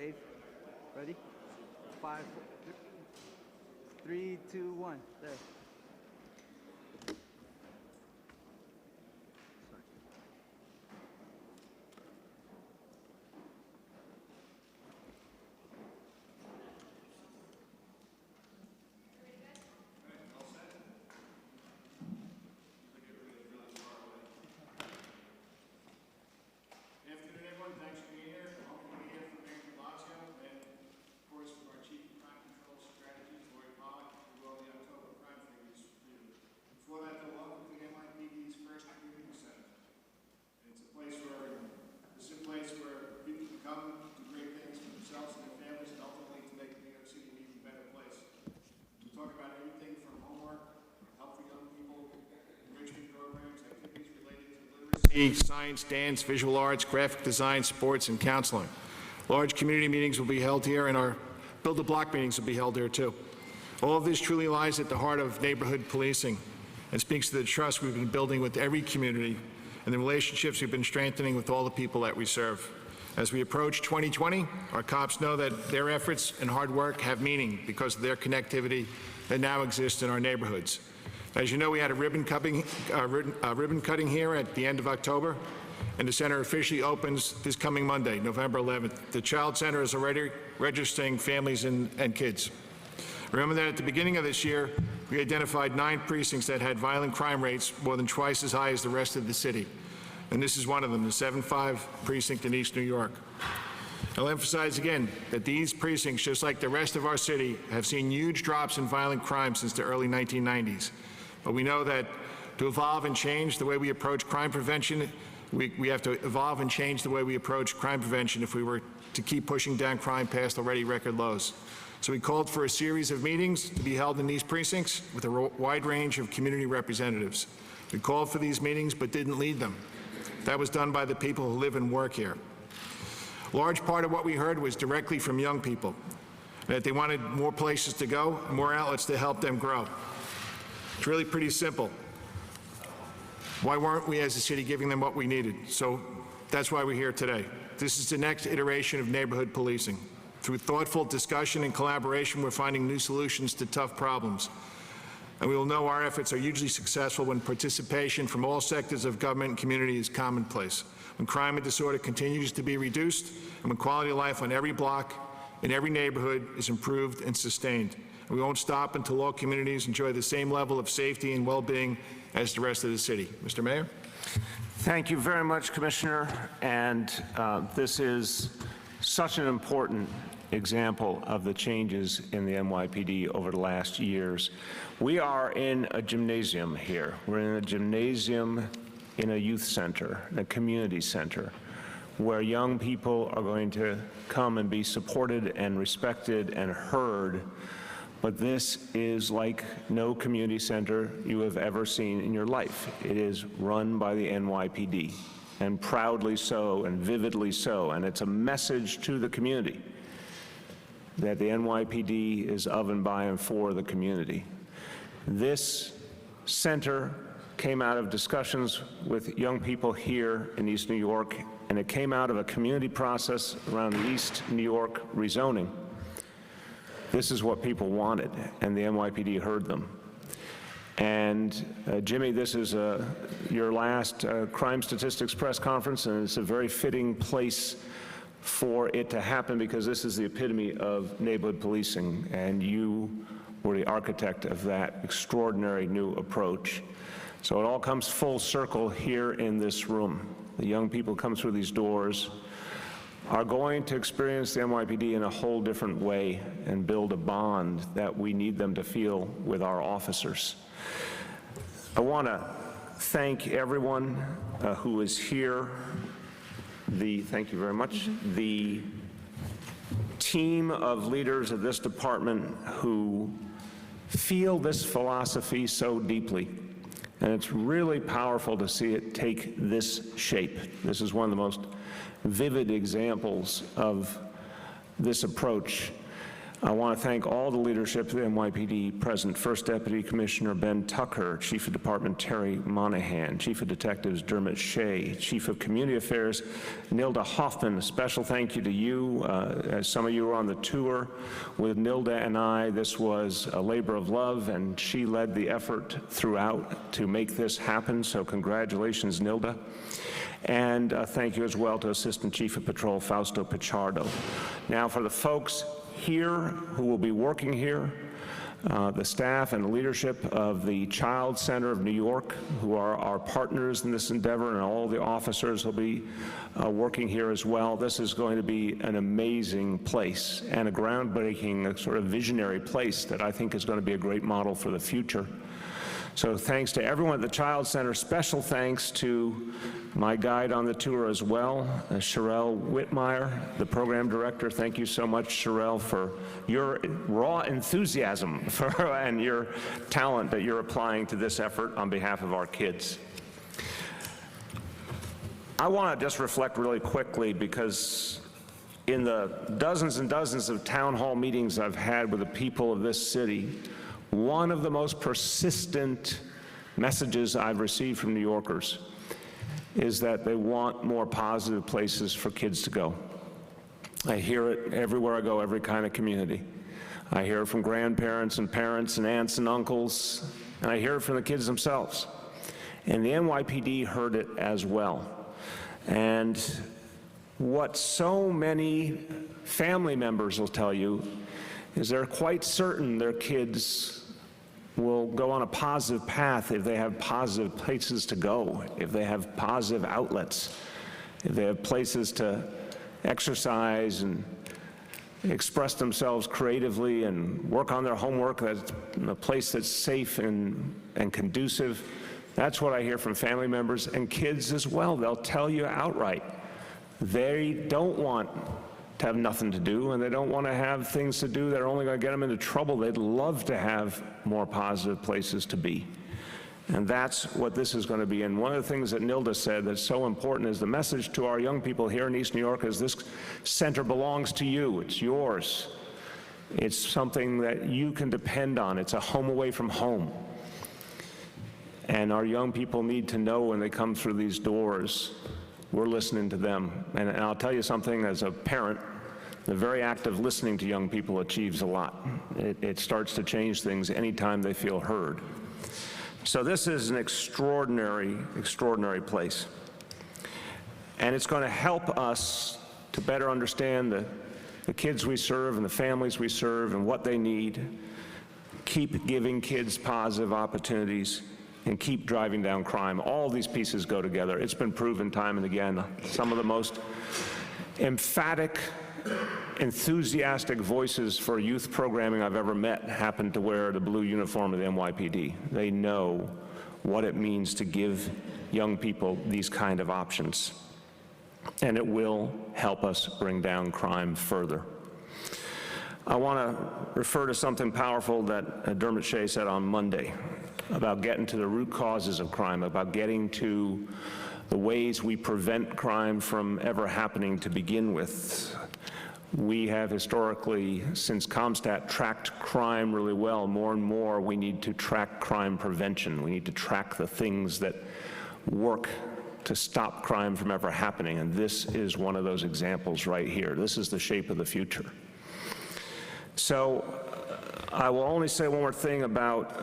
Dave, ready? 5, 3, 2, 1, there. Afternoon, everyone. Thanks for being here. Welcome to be here from Mayor Blasio, and of course from our Chief of Crime Control Strategies, Lori Pollock, as well as the October Crime Figures Freedom. Before that, though, welcome to the NYPD's first community center. It's a place where people can come, do great things for themselves and their families, and ultimately to make New York City an even better place. We talk about everything from homework, help for young people, enrichment programs, activities related to literacy, science, dance, visual arts, graphic design, sports, and counseling. Large community meetings will be held here, and our build-a-block meetings will be held here too. All of this truly lies at the heart of neighborhood policing and speaks to the trust we've been building with every community and the relationships we've been strengthening with all the people that we serve. As we approach 2020, our cops know that their efforts and hard work have meaning because of their connectivity that now exists in our neighborhoods. As you know, we had a ribbon cutting here at the end of October, and the center officially opens this coming Monday, November 11th. The Child Center is already registering families and kids. Remember that at the beginning of this year, we identified 9 precincts that had violent crime rates more than twice as high as the rest of the city. And this is one of them, the 7-5 precinct in East New York. I'll emphasize again that these precincts, just like the rest of our city, have seen huge drops in violent crime since the early 1990s. But we know that to evolve and change the way we approach crime prevention, we have to evolve and change the way we approach crime prevention if we were to keep pushing down crime past already record lows. So we called for a series of meetings to be held in these precincts with a wide range of community representatives. We called for these meetings but didn't lead them. That was done by the people who live and work here. A large part of what we heard was directly from young people, that they wanted more places to go, and more outlets to help them grow. It's really pretty simple. Why weren't we as a city giving them what we needed? So that's why we're here today. This is the next iteration of neighborhood policing. Through thoughtful discussion and collaboration, we're finding new solutions to tough problems. And we will know our efforts are hugely successful when participation from all sectors of government and community is commonplace, when crime and disorder continues to be reduced, and when quality of life on every block, in every neighborhood is improved and sustained. And we won't stop until all communities enjoy the same level of safety and well-being as the rest of the city. Mr. Mayor? Thank you very much, Commissioner. And this is such an important example of the changes in the NYPD over the last years. We are in a gymnasium here. We're in a gymnasium in a youth center, a community center, where young people are going to come and be supported and respected and heard. But this is like no community center you have ever seen in your life. It is run by the NYPD, and proudly so and vividly so, and it's a message to the community that the NYPD is of and by and for the community. This center came out of discussions with young people here in East New York, and it came out of a community process around the East New York rezoning. This is what people wanted, and the NYPD heard them. And Jimmy, this is your last crime statistics press conference, and it's a very fitting place for it to happen because this is the epitome of neighborhood policing, and you were the architect of that extraordinary new approach. So it all comes full circle here in this room. The young people come through these doors are going to experience the NYPD in a whole different way and build a bond that we need them to feel with our officers. I want to thank everyone who is here. Thank you very much. The team of leaders of this department who feel this philosophy so deeply. And it's really powerful to see it take this shape. This is one of the most vivid examples of this approach. I want to thank all the leadership of the NYPD present: First Deputy Commissioner Ben Tucker, Chief of Department Terry Monahan, Chief of Detectives Dermot Shea, Chief of Community Affairs Nilda Hoffman. A special thank you to you. As some of you were on the tour with Nilda and I, this was a labor of love, and she led the effort throughout to make this happen, so congratulations, Nilda. And thank you as well to Assistant Chief of Patrol Fausto Pichardo. Now for the folks here who will be working here, the staff and the leadership of the Child Center of New York, who are our partners in this endeavor, and all the officers will be working here as well. This is going to be an amazing place and a groundbreaking, sort of visionary place that I think is going to be a great model for the future. So thanks to everyone at the Child Center. Special thanks to my guide on the tour as well, Sherelle Whitmire, the program director. Thank you so much, Sherelle, for your raw enthusiasm and your talent that you're applying to this effort on behalf of our kids. I want to just reflect really quickly, because in the dozens and dozens of town hall meetings I've had with the people of this city, one of the most persistent messages I've received from New Yorkers is that they want more positive places for kids to go. I hear it everywhere I go, every kind of community. I hear it from grandparents and parents and aunts and uncles, and I hear it from the kids themselves. And the NYPD heard it as well. And what so many family members will tell you is they're quite certain their kids will go on a positive path if they have positive places to go, if they have positive outlets, if they have places to exercise and express themselves creatively and work on their homework, that's a place that's safe and conducive. That's what I hear from family members and kids as well. They'll tell you outright they don't want to have nothing to do, and they don't want to have things to do that are only going to get them into trouble. They'd love to have more positive places to be. And that's what this is going to be. And one of the things that Nilda said that's so important is the message to our young people here in East New York is this center belongs to you. It's yours. It's something that you can depend on. It's a home away from home. And our young people need to know when they come through these doors, we're listening to them. And I'll tell you something, as a parent, the very act of listening to young people achieves a lot. It starts to change things anytime they feel heard. So this is an extraordinary, extraordinary place. And it's going to help us to better understand the kids we serve and the families we serve and what they need, keep giving kids positive opportunities, and keep driving down crime. All these pieces go together. It's been proven time and again. Some of the most emphatic, enthusiastic voices for youth programming I've ever met happen to wear the blue uniform of the NYPD. They know what it means to give young people these kind of options. And it will help us bring down crime further. I want to refer to something powerful that Dermot Shea said on Monday about getting to the root causes of crime, about getting to the ways we prevent crime from ever happening to begin with. We have historically, since CompStat, tracked crime really well. More and more, we need to track crime prevention. We need to track the things that work to stop crime from ever happening, and this is one of those examples right here. This is the shape of the future. So I will only say one more thing about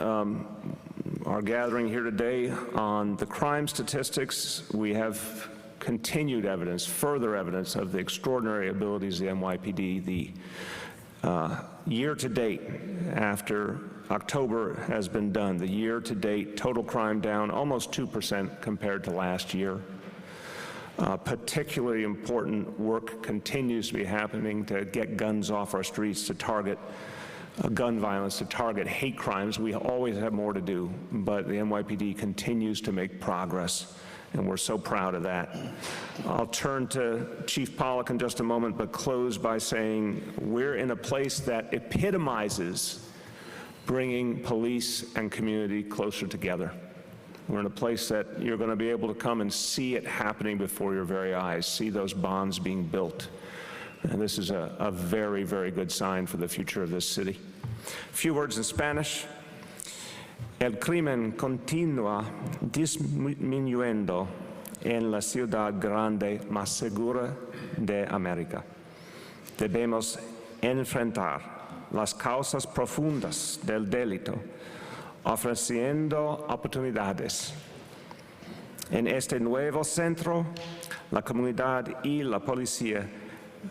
our gathering here today. On the crime statistics, we have continued evidence, further evidence of the extraordinary abilities of the NYPD. The year-to-date, after October has been done, the year-to-date total crime down almost 2% compared to last year. Particularly important work continues to be happening to get guns off our streets, to target gun violence, to target hate crimes. We always have more to do, but the NYPD continues to make progress, and we're so proud of that. I'll turn to Chief Pollack in just a moment, but close by saying we're in a place that epitomizes bringing police and community closer together. We're in a place that you're going to be able to come and see it happening before your very eyes, see those bonds being built. And this is a very, very good sign for the future of this city. A few words in Spanish. El crimen continúa disminuyendo en la ciudad grande más segura de América. Debemos enfrentar las causas profundas del delito, ofreciendo oportunidades. En este nuevo centro, la comunidad y la policía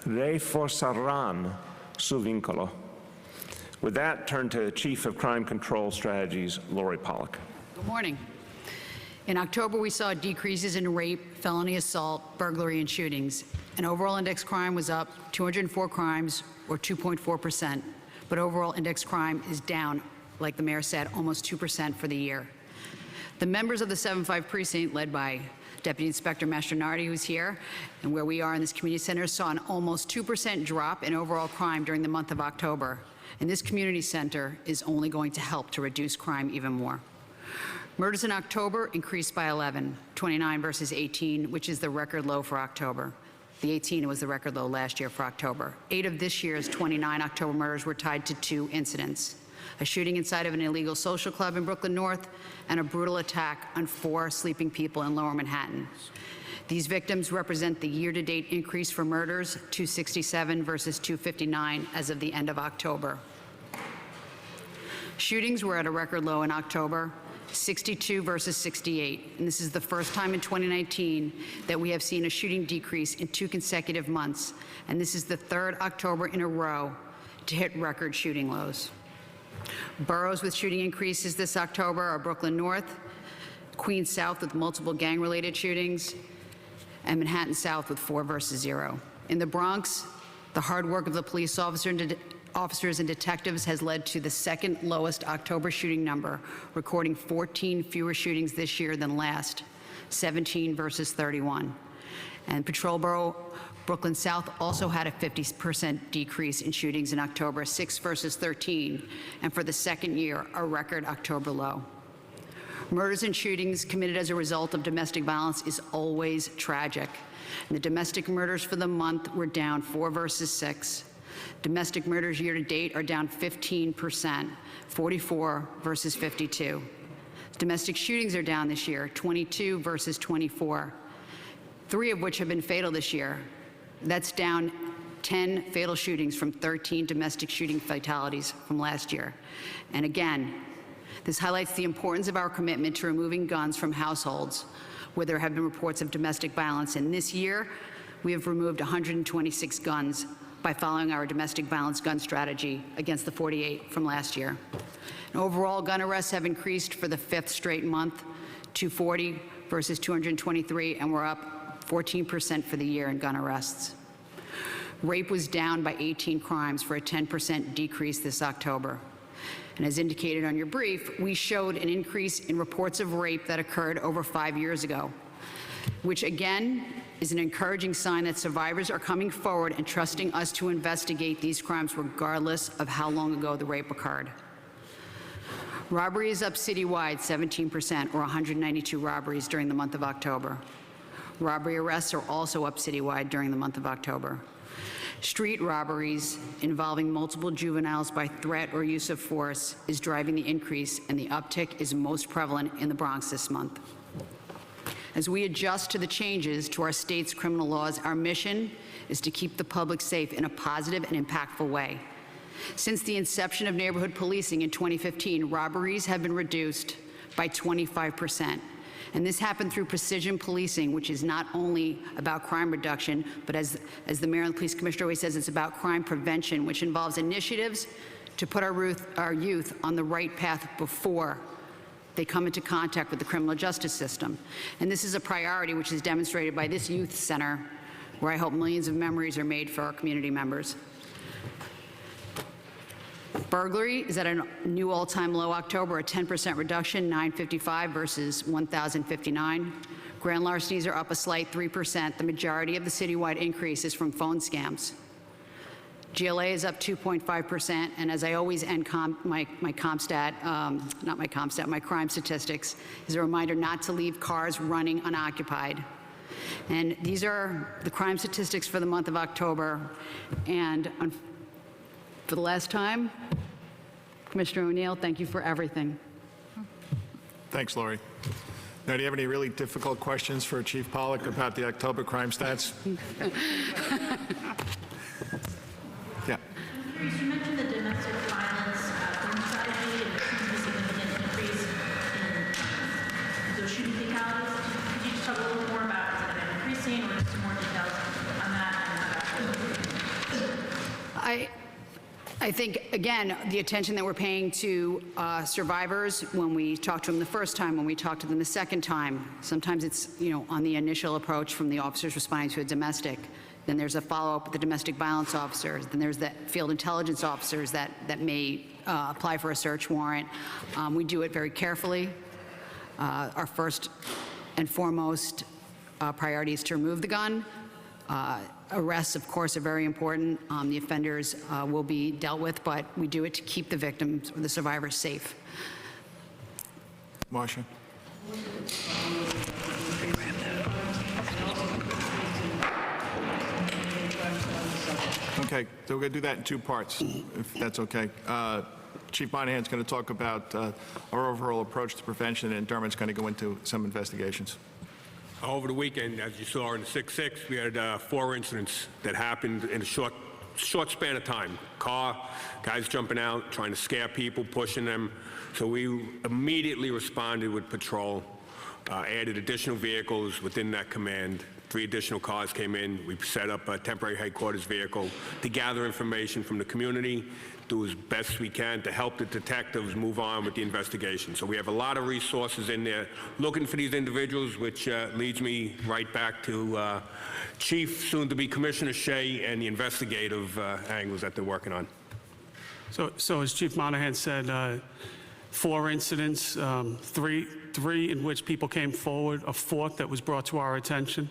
reforzarán su vínculo. With that, turn to Chief of Crime Control Strategies, Lori Pollack. Good morning. In October, we saw decreases in rape, felony assault, burglary, and shootings. And overall index crime was up 204 crimes, or 2.4%. But overall index crime is down, like the mayor said, almost 2% for the year. The members of the 7-5 precinct, led by Deputy Inspector Mastronardi, who's here, and where we are in this community center, saw an almost 2% drop in overall crime during the month of October. And this community center is only going to help to reduce crime even more. Murders in October increased by 11, 29 versus 18, which is the record low for October. The 18 was the record low last year for October. 8 of this year's 29 October murders were tied to 2 incidents: a shooting inside of an illegal social club in Brooklyn North, and a brutal attack on 4 sleeping people in Lower Manhattan. These victims represent the year-to-date increase for murders, 267 versus 259 as of the end of October. Shootings were at a record low in October, 62 versus 68. And this is the first time in 2019 that we have seen a shooting decrease in 2 consecutive months. And this is the 3rd October in a row to hit record shooting lows. Boroughs with shooting increases this October are Brooklyn North, Queens South with multiple gang-related shootings, and Manhattan South with 4 versus 0. In the Bronx, the hard work of the police officers and detectives has led to the 2nd lowest October shooting number, recording 14 fewer shootings this year than last, 17 versus 31. And Patrol Borough Brooklyn South also had a 50% decrease in shootings in October, 6 versus 13, and for the 2nd year, a record October low. Murders and shootings committed as a result of domestic violence is always tragic. And the domestic murders for the month were down 4 versus 6. Domestic murders year-to-date are down 15%, 44 versus 52. Domestic shootings are down this year, 22 versus 24, 3 of which have been fatal this year. That's down 10 fatal shootings from 13 domestic shooting fatalities from last year. And again, this highlights the importance of our commitment to removing guns from households where there have been reports of domestic violence. And this year, we have removed 126 guns by following our domestic violence gun strategy against the 48 from last year. And overall, gun arrests have increased for the 5th straight month, 240 versus 223, and we're up 14% for the year in gun arrests. Rape was down by 18 crimes for a 10% decrease this October. And as indicated on your brief, we showed an increase in reports of rape that occurred over 5 years ago, which again is an encouraging sign that survivors are coming forward and trusting us to investigate these crimes regardless of how long ago the rape occurred. Robbery is up citywide 17%, or 192 robberies during the month of October. Robbery arrests are also up citywide during the month of October. Street robberies involving multiple juveniles by threat or use of force is driving the increase, and the uptick is most prevalent in the Bronx this month. As we adjust to the changes to our state's criminal laws, our mission is to keep the public safe in a positive and impactful way. Since the inception of neighborhood policing in 2015, robberies have been reduced by 25%. And this happened through precision policing, which is not only about crime reduction, but as the mayor and the police commissioner always says, it's about crime prevention, which involves initiatives to put our youth on the right path before they come into contact with the criminal justice system. And this is a priority which is demonstrated by this youth center, where I hope millions of memories are made for our community members. Burglary is at a new all-time low October, a 10% reduction, 955 versus 1,059. Grand larcenies are up a slight 3%. The majority of the citywide increase is from phone scams. GLA is up 2.5%, and as I always end my crime statistics, is a reminder not to leave cars running unoccupied. And these are the crime statistics for the month of October. And for the last time, Commissioner O'Neill, thank you for everything. Thanks, Lori. Now, do you have any really difficult questions for Chief Pollack about the October crime stats? Yeah. You mentioned the domestic violence strategy and the significant increase in those shooting fatalities. Could you just talk a little more about is it increasing or just some more details on that? I think, again, the attention that we're paying to survivors when we talk to them the first time, when we talk to them the second time, sometimes it's, on the initial approach from the officers responding to a domestic. Then there's a follow-up with the domestic violence officers. Then there's the field intelligence officers that may apply for a search warrant. We do it very carefully. Our first and foremost priority is to remove the gun. Arrests, of course, are very important. The offenders will be dealt with, but we do it to keep the victims, the survivors, safe. Marsha? Okay, so we're going to do that in two parts, if that's okay. Chief Monahan's going to talk about our overall approach to prevention, and Dermot's going to go into some investigations. Over the weekend, as you saw in the 6-6, we had 4 incidents that happened in a short span of time. Guys jumping out, trying to scare people, pushing them. So we immediately responded with patrol, added additional vehicles within that command. 3 additional cars came in. We set up a temporary headquarters vehicle to gather information from the community, do as best we can to help the detectives move on with the investigation. So we have a lot of resources in there looking for these individuals, which leads me right back to Chief, soon-to-be Commissioner Shea, and the investigative angles that they're working on. So as Chief Monahan said, 4 incidents, three in which people came forward, a 4th that was brought to our attention.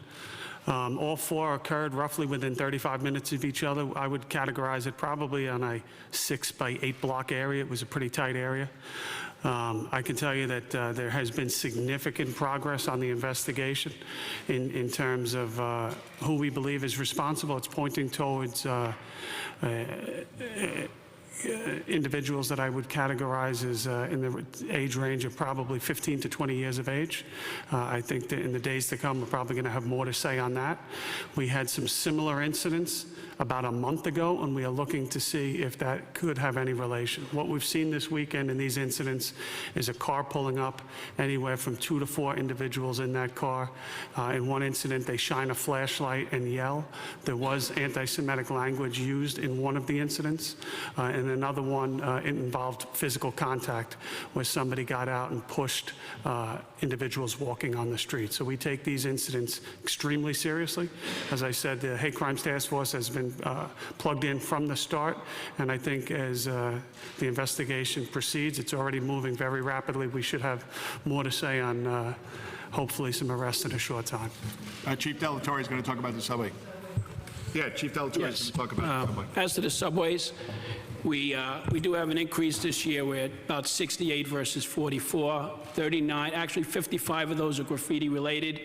All 4 occurred roughly within 35 minutes of each other. I would categorize it probably on a 6 by 8 block area. It was a pretty tight area. I can tell you that there has been significant progress on the investigation in terms of who we believe is responsible. It's pointing towards individuals that I would categorize as in the age range of probably 15 to 20 years of age. I think that in the days to come, we're probably going to have more to say on that. We had some similar incidents about a month ago, and we are looking to see if that could have any relation. What we've seen this weekend in these incidents is a car pulling up, anywhere from 2 to 4 individuals in that car. In one incident, they shine a flashlight and yell. There was anti-Semitic language used in one of the incidents. And another one, it involved physical contact, where somebody got out and pushed individuals walking on the street. So we take these incidents extremely seriously. As I said, the Hate Crimes Task Force has been plugged in from the start, and I think as the investigation proceeds, it's already moving very rapidly. We should have more to say on hopefully some arrests in a short time. Chief Delatorre is going to talk about the subway. Yeah, Chief Delatorre is going to talk about the subway. As to the subways, we do have an increase this year. We're at about 68 versus 44, 39. Actually, 55 of those are graffiti related.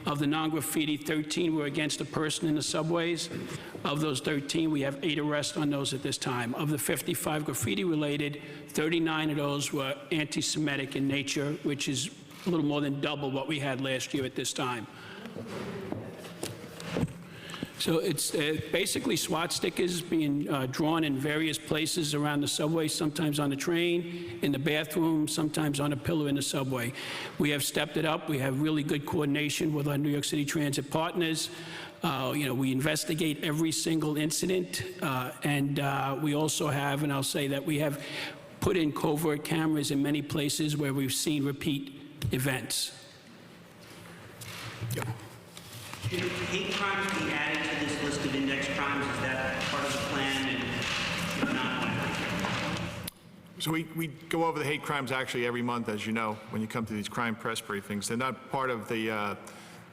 Of the non-graffiti, 13 were against a person in the subways. Of those 13, we have 8 arrests on those at this time. Of the 55 graffiti related, 39 of those were anti-Semitic in nature, which is a little more than double what we had last year at this time. So it's basically SWAT stickers being drawn in various places around the subway, sometimes on the train, in the bathroom, sometimes on a pillar in the subway. We have stepped it up. We have really good coordination with our New York City Transit partners. We investigate every single incident, and we also have, and I'll say that we have put in covert cameras in many places where we've seen repeat events. Yeah. Should hate crimes be added to this list of index crimes? Is that part of the plan, and if not, why? So we go over the hate crimes actually every month, as you know, when you come to these crime press briefings. They're not part of the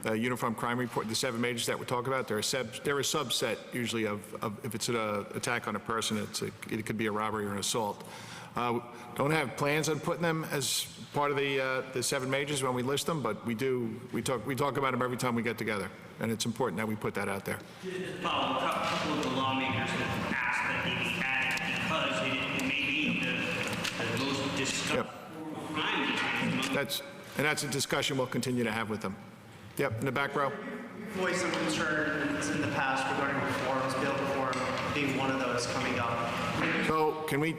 Uniform Crime Report, the 7 majors that we're talking about, they're a subset usually of if it's an attack on a person, it could be a robbery or an assault. Don't have plans on putting them as part of the 7 majors when we list them, but we talk about them every time we get together, and it's important that we put that out there. Just a couple of the lawmakers have asked that they be added because it may be the most discussed crime these days. That's a discussion we'll continue to have with them. Yep, in the back row. Voiced some concern in the past regarding reforms, bail reform being one of those coming up. So can we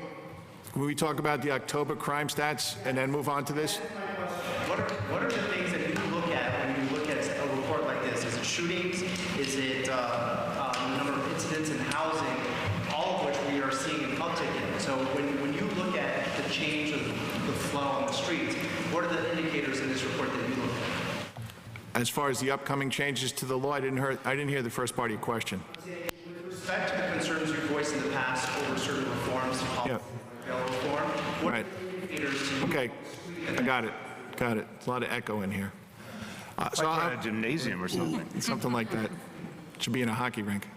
talk about the October crime stats and then move on to this? What are the things that you look at when you look at a report like this? Is it shootings? Is it number of incidents in housing? All of which we are seeing an uptick in. So when you look at the change of the flow on the streets, what are the indicators in this report that you look at? As far as the upcoming changes to the law, I didn't hear the first part of your question. With respect to the concerns you voiced in the past over certain reforms, Yeah. bail reform, what Right. are the indicators to you? Okay, I got it. There's a lot of echo in here. Like in a gymnasium or something. Something like that. Should be in a hockey rink.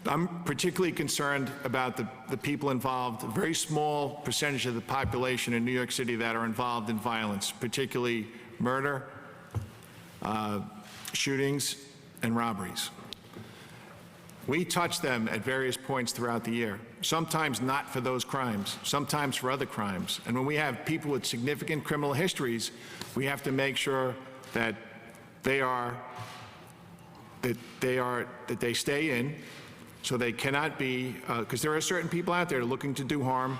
I'm particularly concerned about the people involved, a very small percentage of the population in New York City that are involved in violence, particularly murder, shootings, and robberies. We touch them at various points throughout the year, sometimes not for those crimes, sometimes for other crimes. And when we have people with significant criminal histories, we have to make sure that they stay in, so they cannot be, because there are certain people out there looking to do harm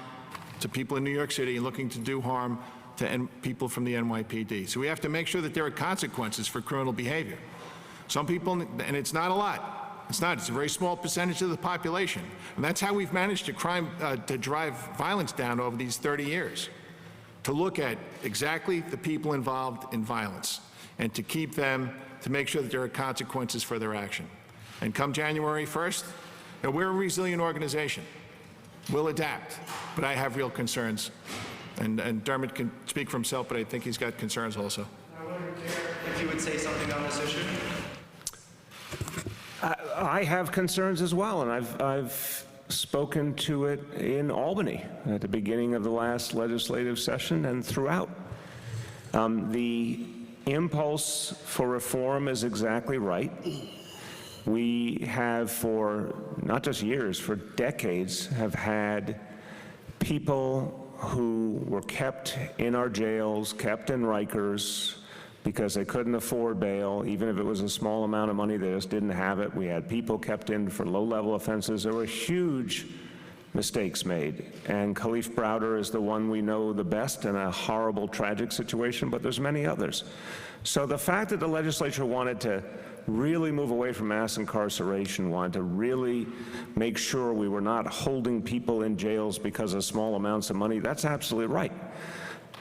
to people in New York City and looking to do harm to people from the NYPD. So we have to make sure that there are consequences for criminal behavior. Some people, and it's not a lot, it's a very small percentage of the population. And that's how we've managed to drive violence down over these 30 years, to look at exactly the people involved in violence and to keep them, to make sure that there are consequences for their action. And come January 1st, we're a resilient organization. We'll adapt, but I have real concerns. And Dermot can speak for himself, but I think he's got concerns also. I wonder if you would say something on this issue. I have concerns as well, and I've spoken to it in Albany at the beginning of the last legislative session and throughout. The impulse for reform is exactly right. We have, for not just years, for decades, have had people who were kept in our jails, kept in Rikers, because they couldn't afford bail, even if it was a small amount of money, they just didn't have it. We had people kept in for low-level offenses. There were huge mistakes made, and Khalif Browder is the one we know the best in a horrible, tragic situation, but there's many others. So the fact that the legislature wanted to really move away from mass incarceration, wanted to really make sure we were not holding people in jails because of small amounts of money, that's absolutely right.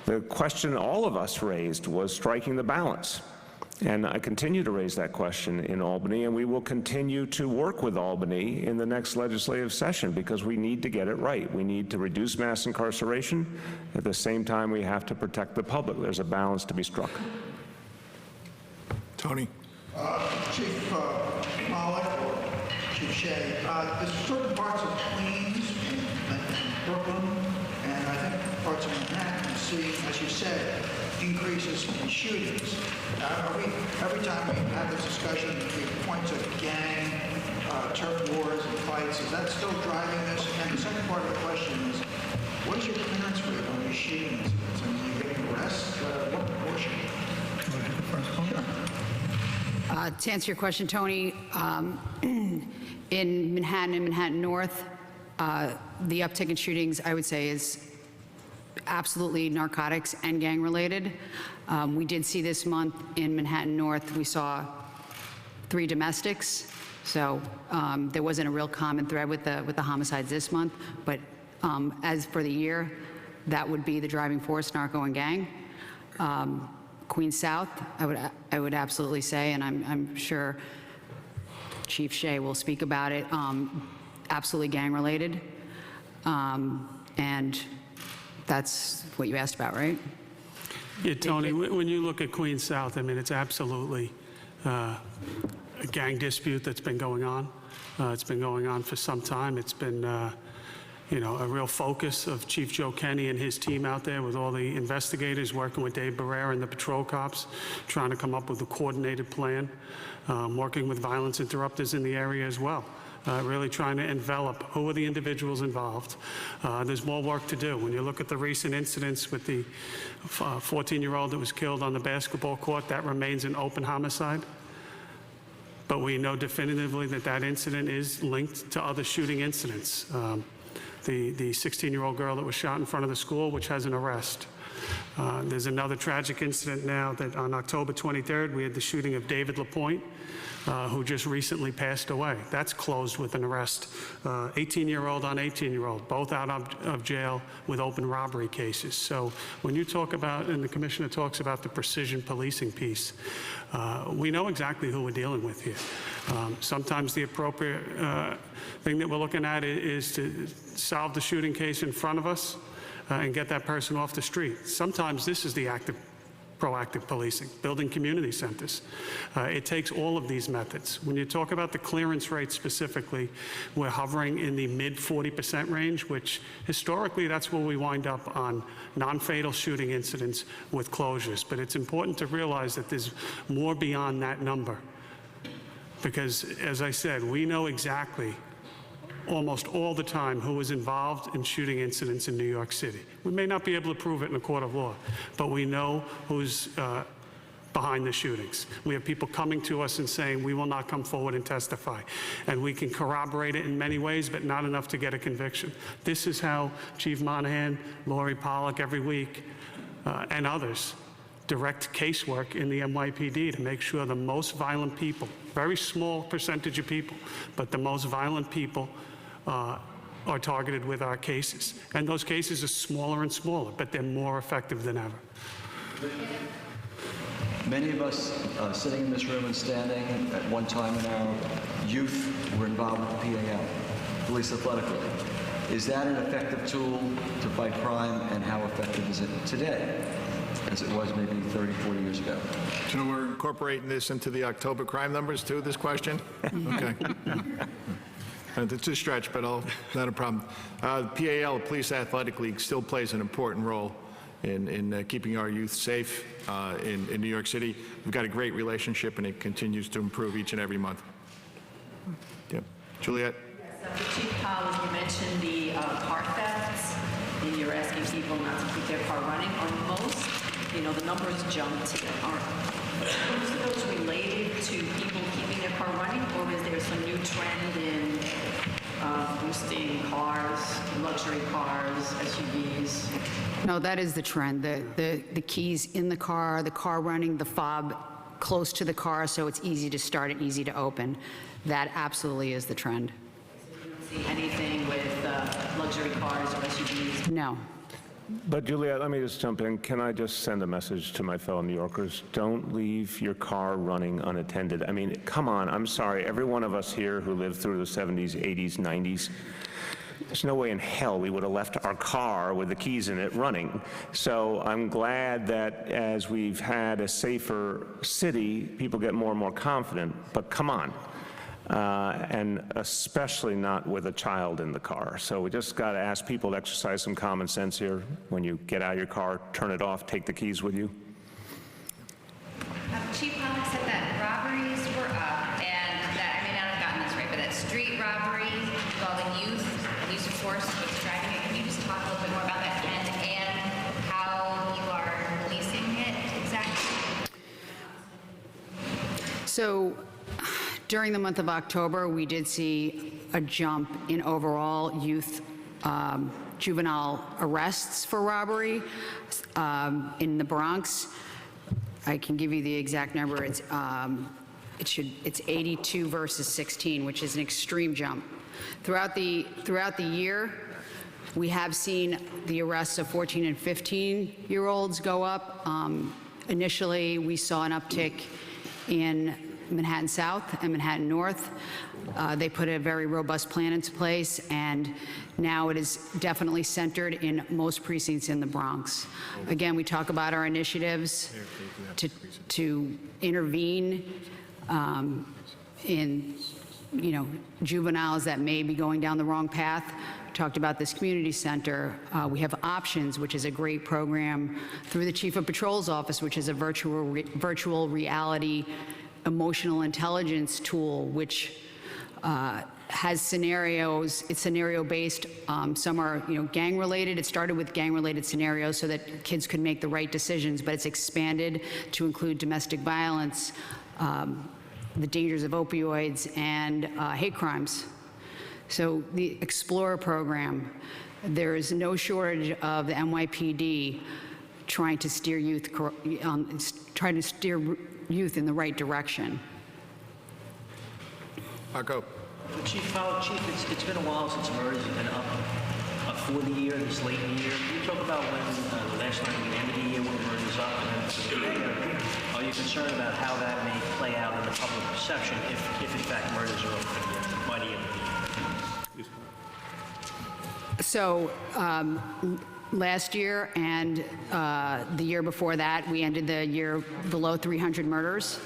The question all of us raised was striking the balance. And I continue to raise that question in Albany, and we will continue to work with Albany in the next legislative session because we need to get it right. We need to reduce mass incarceration. At the same time, we have to protect the public. There's a balance to be struck. Tony. Chief Mollick or Chief Shea, there's certain parts of Queens and Brooklyn, and I think parts of Manhattan see, as you said, increases in shootings. Every time we have this discussion, we point to gang, turf wars and fights. Is that still driving this? And the second part of the question is, what is your clearance rate on these shooting incidents? I mean, are you getting arrests? What proportion? To answer your question, Tony, in Manhattan and Manhattan North, the uptick in shootings, I would say, is absolutely narcotics and gang-related. We did see this month in Manhattan North, we saw 3 domestics, so there wasn't a real common thread with the homicides this month, but as for the year, that would be the driving force, narco and gang. Queens South, I would absolutely say, and I'm sure Chief Shea will speak about it, absolutely gang-related, and that's what you asked about, right? Yeah, Tony, when you look at Queens South, I mean, it's absolutely a gang dispute that's been going on. It's been going on for some time. It's been, you know, a real focus of Chief Joe Kenny and his team out there with all the investigators, working with Dave Barrera and the patrol cops, trying to come up with a coordinated plan, working with violence interrupters in the area as well. Really trying to envelop who are the individuals involved. There's more work to do. When you look at the recent incidents with the 14-year-old that was killed on the basketball court, that remains an open homicide. But we know definitively that that incident is linked to other shooting incidents. The 16-year-old girl that was shot in front of the school, which has an arrest. There's another tragic incident now that on October 23rd, we had the shooting of David LaPointe, who just recently passed away. That's closed with an arrest. 18-year-old on 18-year-old, both out of jail with open robbery cases. So when you talk about, and the commissioner talks about the precision policing piece, we know exactly who we're dealing with here. Sometimes the appropriate thing that we're looking at is to solve the shooting case in front of us and get that person off the street. Sometimes this is the proactive policing, building community centers. It takes all of these methods. When you talk about the clearance rate specifically, we're hovering in the mid 40% range, which historically that's where we wind up on non-fatal shooting incidents with closures. But it's important to realize that there's more beyond that number. Because as I said, we know exactly almost all the time who was involved in shooting incidents in New York City. We may not be able to prove it in a court of law, but we know who's behind the shootings. We have people coming to us and saying, we will not come forward and testify. And we can corroborate it in many ways, but not enough to get a conviction. This is how Chief Monahan, Lori Pollack every week, and others direct casework in the NYPD to make sure the most violent people, very small percentage of people, but the most violent people are targeted with our cases. And those cases are smaller and smaller, but they're more effective than ever. Many of us sitting in this room and standing at one time in our youth were involved with the PAL, police athletically. Is that an effective tool to fight crime, and how effective is it today as it was maybe 30, 40 years ago? So we're incorporating this into the October crime numbers too, this question? Okay. It's a stretch, but not a problem. PAL, Police Athletic League, still plays an important role in keeping our youth safe in New York City. We've got a great relationship, and it continues to improve each and every month. Yep. Juliet? Chief Powell, you mentioned the car thefts, and you're asking people not to keep their car running. On most, you know, the numbers jumped. Are most of those related to people keeping their car running, or is there some new trend in boosting cars, luxury cars, SUVs? No, that is the trend. The keys in the car running, the fob close to the car so it's easy to start and easy to open. That absolutely is the trend. You don't see anything with luxury cars or SUVs? No. But Juliet, let me just jump in. Can I just send a message to my fellow New Yorkers? Don't leave your car running unattended. I mean, come on, I'm sorry. Every one of us here who lived through the 70s, 80s, 90s, there's no way in hell we would have left our car with the keys in it running. So I'm glad that as we've had a safer city, people get more and more confident. But come on. And especially not with a child in the car. So we just got to ask people to exercise some common sense here. When you get out of your car, turn it off, take the keys with you. Chief Pollack said that robberies were up, and that, I may not have gotten this right, but that street robbery involving youth and use of force was driving it. Can you just talk a little bit more about that trend and how you are policing it exactly? So during the month of October, we did see a jump in overall youth juvenile arrests for robbery in the Bronx. I can give you the exact number. It's 82 versus 16, which is an extreme jump. Throughout the year, we have seen the arrests of 14 and 15-year-olds go up. Initially, we saw an uptick in Manhattan South and Manhattan North. They put a very robust plan into place, and now it is definitely centered in most precincts in the Bronx. Again, we talk about our initiatives to intervene in, juveniles that may be going down the wrong path. Talked about this community center. We have Options, which is a great program through the Chief of Patrol's office, which is a virtual reality emotional intelligence tool, which has scenarios. It's scenario-based. Some are, gang-related. It started with gang-related scenarios so that kids could make the right decisions, but it's expanded to include domestic violence, the dangers of opioids, and hate crimes. So the Explorer program, there is no shortage of the NYPD trying to steer youth, in the right direction. Marco. Chief, it's been a while since murders have been up for the year, this late in the year. Can you talk about when the last time we ended the year when murders up and then are you concerned about how that may play out in the public perception if in fact murders are up by the end of the year? So last year and the year before that, we ended the year below 300 murders.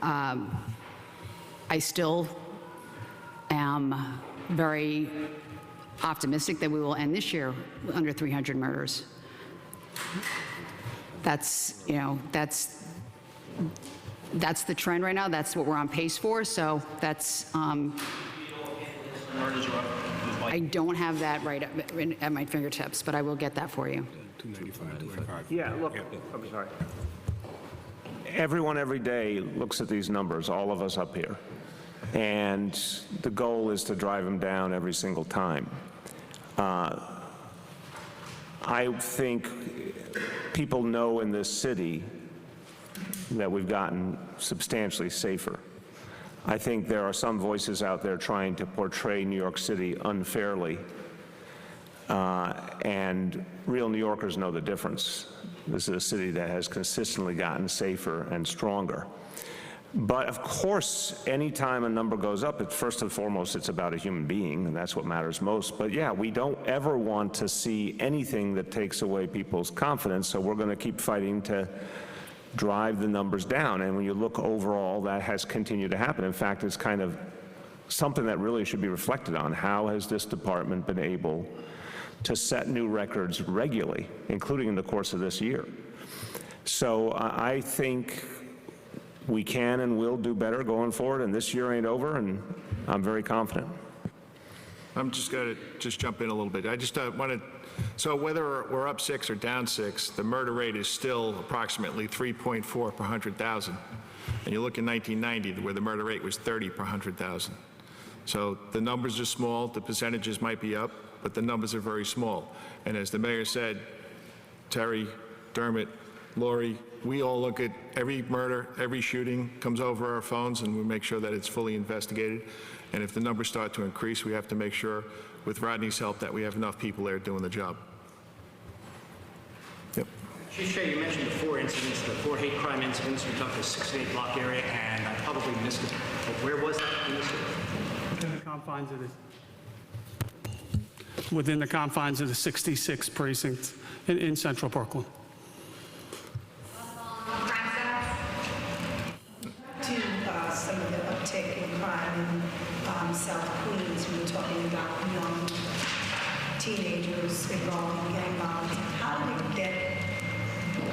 I still am very optimistic that we will end this year under 300 murders. That's the trend right now. That's what we're on pace for. So that's. Murders are up. I don't have that right at my fingertips, but I will get that for you. 295. Yeah, look, I'm sorry. Everyone every day looks at these numbers, all of us up here, and the goal is to drive them down every single time. I think people know in this city that we've gotten substantially safer. I think there are some voices out there trying to portray New York City unfairly, and real New Yorkers know the difference. This is a city that has consistently gotten safer and stronger. But of course, anytime a number goes up, first and foremost, it's about a human being, and that's what matters most. But yeah, we don't ever want to see anything that takes away people's confidence, so we're going to keep fighting to drive the numbers down. And when you look overall, that has continued to happen. In fact, it's kind of something that really should be reflected on. How has this department been able to set new records regularly, including in the course of this year? So I think we can and will do better going forward, and this year ain't over, and I'm very confident. I'm just going to jump in a little bit. I just wanted, so whether we're up 6 or down 6, the murder rate is still approximately 3.4 per 100,000. And you look in 1990 where the murder rate was 30 per 100,000. So the numbers are small, the percentages might be up, but the numbers are very small. And as the mayor said, Terry, Dermot, Lori, we all look at every murder, every shooting comes over our phones, and we make sure that it's fully investigated. And if the numbers start to increase, we have to make sure, with Rodney's help, that we have enough people there doing the job. Yep. Chief Shea, you mentioned the 4 incidents, the 4 hate crime incidents. We talked the 6 and 8 block area, and I probably missed it. But where was that in this? Within the confines of within the confines of the 66th precinct in central Brooklyn. To some of the uptick in crime in South Queens, we were talking about young teenagers involved in gang violence. How did it get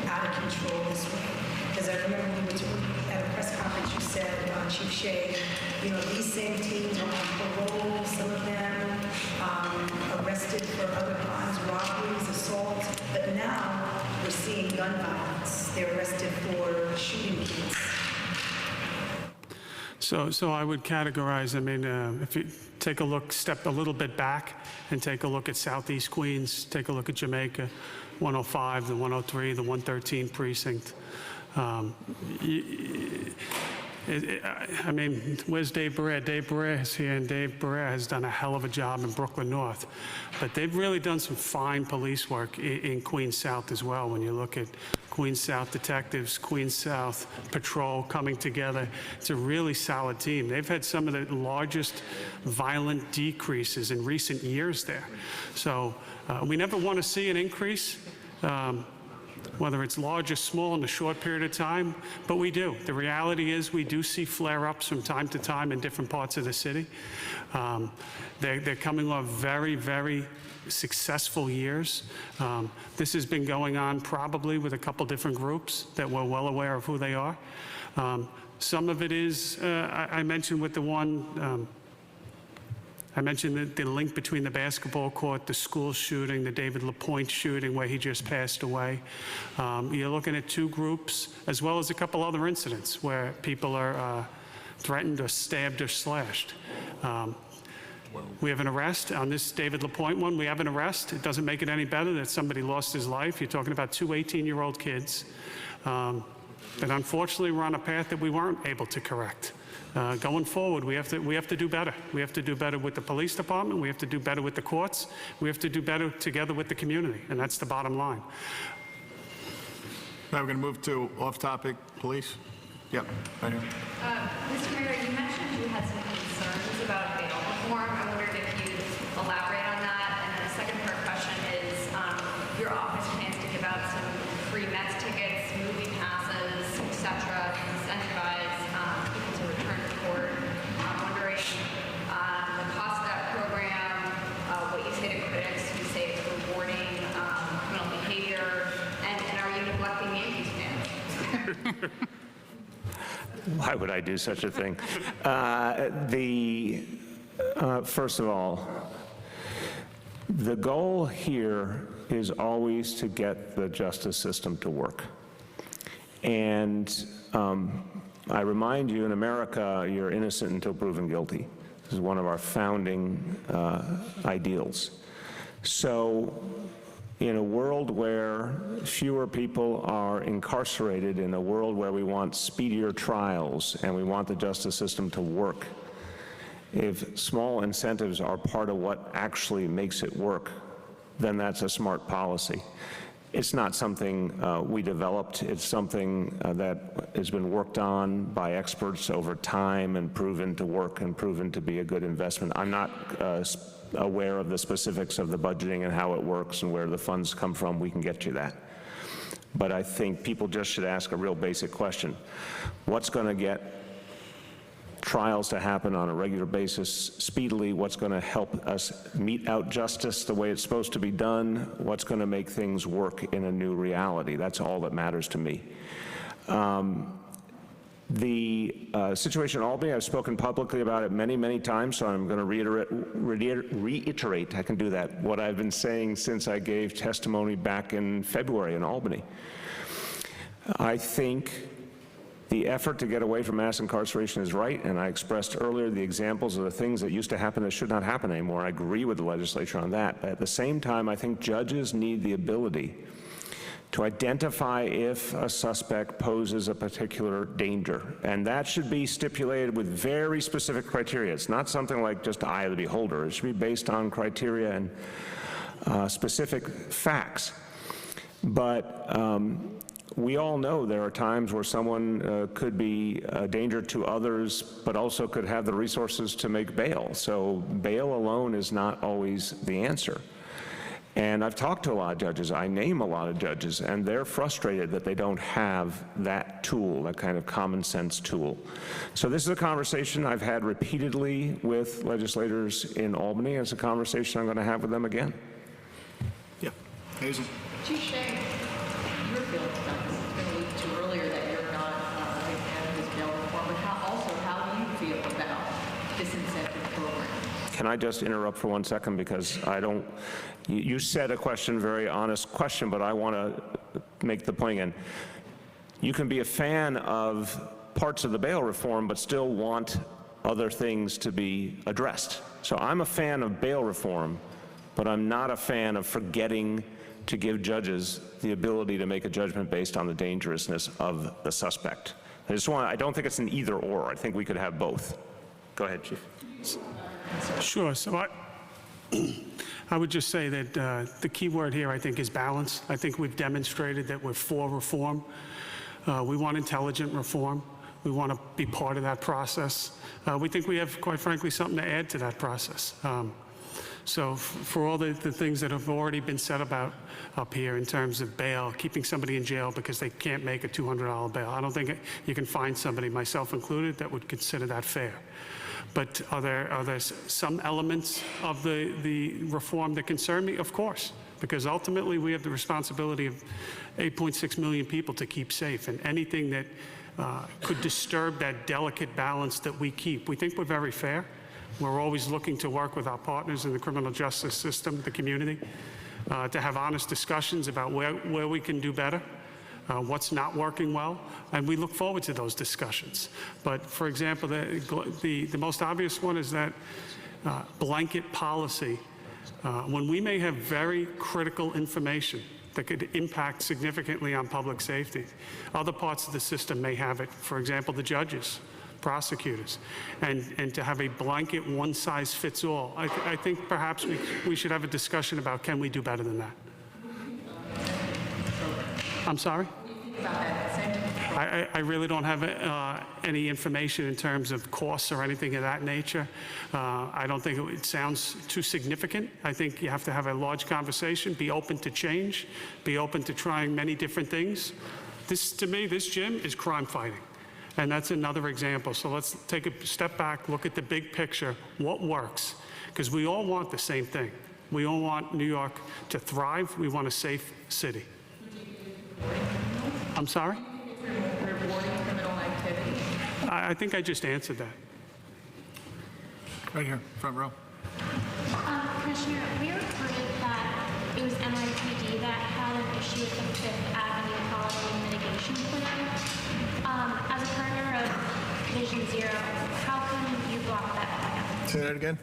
out of control this way? Because I remember we were at a press conference, you said, Chief Shea, these same teens are on parole, some of them arrested for other crimes, robberies, assaults, but now we're seeing gun violence. They're arrested for shooting kids. So I would categorize, if you take a look, step a little bit back and take a look at Southeast Queens, take a look at Jamaica, 105, the 103, the 113 precinct. I mean, where's Dave Barrera? Dave Barrera is here, and Dave Barrera has done a hell of a job in Brooklyn North. But they've really done some fine police work in Queens South as well. When you look at Queens South detectives, Queens South patrol coming together, it's a really solid team. They've had some of the largest violent decreases in recent years there. So we never want to see an increase, whether it's large or small in a short period of time, but we do. The reality is we do see flare-ups from time to time in different parts of the city. They're coming off very, very successful years. This has been going on probably with a couple different groups that we're well aware of who they are. Some of it is, I mentioned with the one, I mentioned the link between the basketball court, the school shooting, the David LaPointe shooting where he just passed away. You're looking at two groups, as well as a couple other incidents where people are threatened or stabbed or slashed. We have an arrest on this David LaPointe one. We have an arrest. It doesn't make it any better that somebody lost his life. You're talking about two 18-year-old kids. But unfortunately, we're on a path that we weren't able to correct. Going forward, we have to do better. We have to do better with the police department. We have to do better with the courts. We have to do better together with the community, and that's the bottom line. Now we're going to move to off-topic police. Yep, right here. Mr. Mayor, you mentioned you had some concerns about bail reform. I wondered if you'd elaborate on that. And then the second part question is, your office plans to give out some free Mets tickets, movie passes, etc., to incentivize people to return to court. I'm wondering the cost of that program, what you say to critics who say it's rewarding criminal behavior, and are you neglecting Yankees fans? Why would I do such a thing? First of all, the goal here is always to get the justice system to work. And I remind you, in America, you're innocent until proven guilty. This is one of our founding ideals. So in a world where fewer people are incarcerated, in a world where we want speedier trials and we want the justice system to work, if small incentives are part of what actually makes it work, then that's a smart policy. It's not something we developed. It's something that has been worked on by experts over time and proven to work and proven to be a good investment. I'm not aware of the specifics of the budgeting and how it works and where the funds come from. We can get you that. But I think people just should ask a real basic question. What's going to get trials to happen on a regular basis speedily? What's going to help us mete out justice the way it's supposed to be done? What's going to make things work in a new reality? That's all that matters to me. The situation in Albany, I've spoken publicly about it many, many times, so I'm going to reiterate, I can do that, what I've been saying since I gave testimony back in February in Albany. I think the effort to get away from mass incarceration is right, and I expressed earlier the examples of the things that used to happen that should not happen anymore. I agree with the legislature on that. But at the same time, I think judges need the ability to identify if a suspect poses a particular danger. And that should be stipulated with very specific criteria. It's not something like just the eye of the beholder. It should be based on criteria and specific facts. But we all know there are times where someone could be a danger to others, but also could have the resources to make bail. So bail alone is not always the answer. And I've talked to a lot of judges, I name a lot of judges, and they're frustrated that they don't have that tool, that kind of common sense tool. So this is a conversation I've had repeatedly with legislators in Albany. It's a conversation I'm going to have with them again. Yeah, Hazel. Chief Shea, your feelings about this. It's been alluded to earlier that you're not a big fan of this bail reform, but how do you feel about this incentive program? Can I just interrupt for 1 second, because I don't, you said a question, very honest question, but I want to make the point again. You can be a fan of parts of the bail reform, but still want other things to be addressed. So I'm a fan of bail reform, but I'm not a fan of forgetting to give judges the ability to make a judgment based on the dangerousness of the suspect. I don't think it's an either or. I think we could have both. Go ahead, Chief. Sure. So I would just say that the key word here, I think, is balance. I think we've demonstrated that we're for reform. We want intelligent reform. We want to be part of that process. We think we have, quite frankly, something to add to that process. So for all the things that have already been said about up here in terms of bail, keeping somebody in jail because they can't make a $200 bail, I don't think you can find somebody, myself included, that would consider that fair. But are there some elements of the reform that concern me? Of course, because ultimately we have the responsibility of 8.6 million people to keep safe, and anything that could disturb that delicate balance that we keep. We think we're very fair. We're always looking to work with our partners in the criminal justice system, the community, to have honest discussions about where we can do better, what's not working well, and we look forward to those discussions. But for example, the most obvious one is that blanket policy, when we may have very critical information that could impact significantly on public safety. Other parts of the system may have it, for example, the judges, prosecutors, and to have a blanket one-size-fits-all. I think perhaps we should have a discussion about, can we do better than that? I'm sorry? I really don't have any information in terms of costs or anything of that nature. I don't think it sounds too significant. I think you have to have a large conversation, be open to change, be open to trying many different things. To me, this, Jim, is crime fighting. And that's another example. So let's take a step back, look at the big picture, what works. Because we all want the same thing. We all want New York to thrive. We want a safe city. I'm sorry? Rewarding criminal activity? I think I just answered that. Right here, front row. Commissioner, we reported that it was NYPD that had an issue with the Fifth Avenue holiday mitigation plan. As a partner of Vision Zero, how come you blocked that plan? Say that again?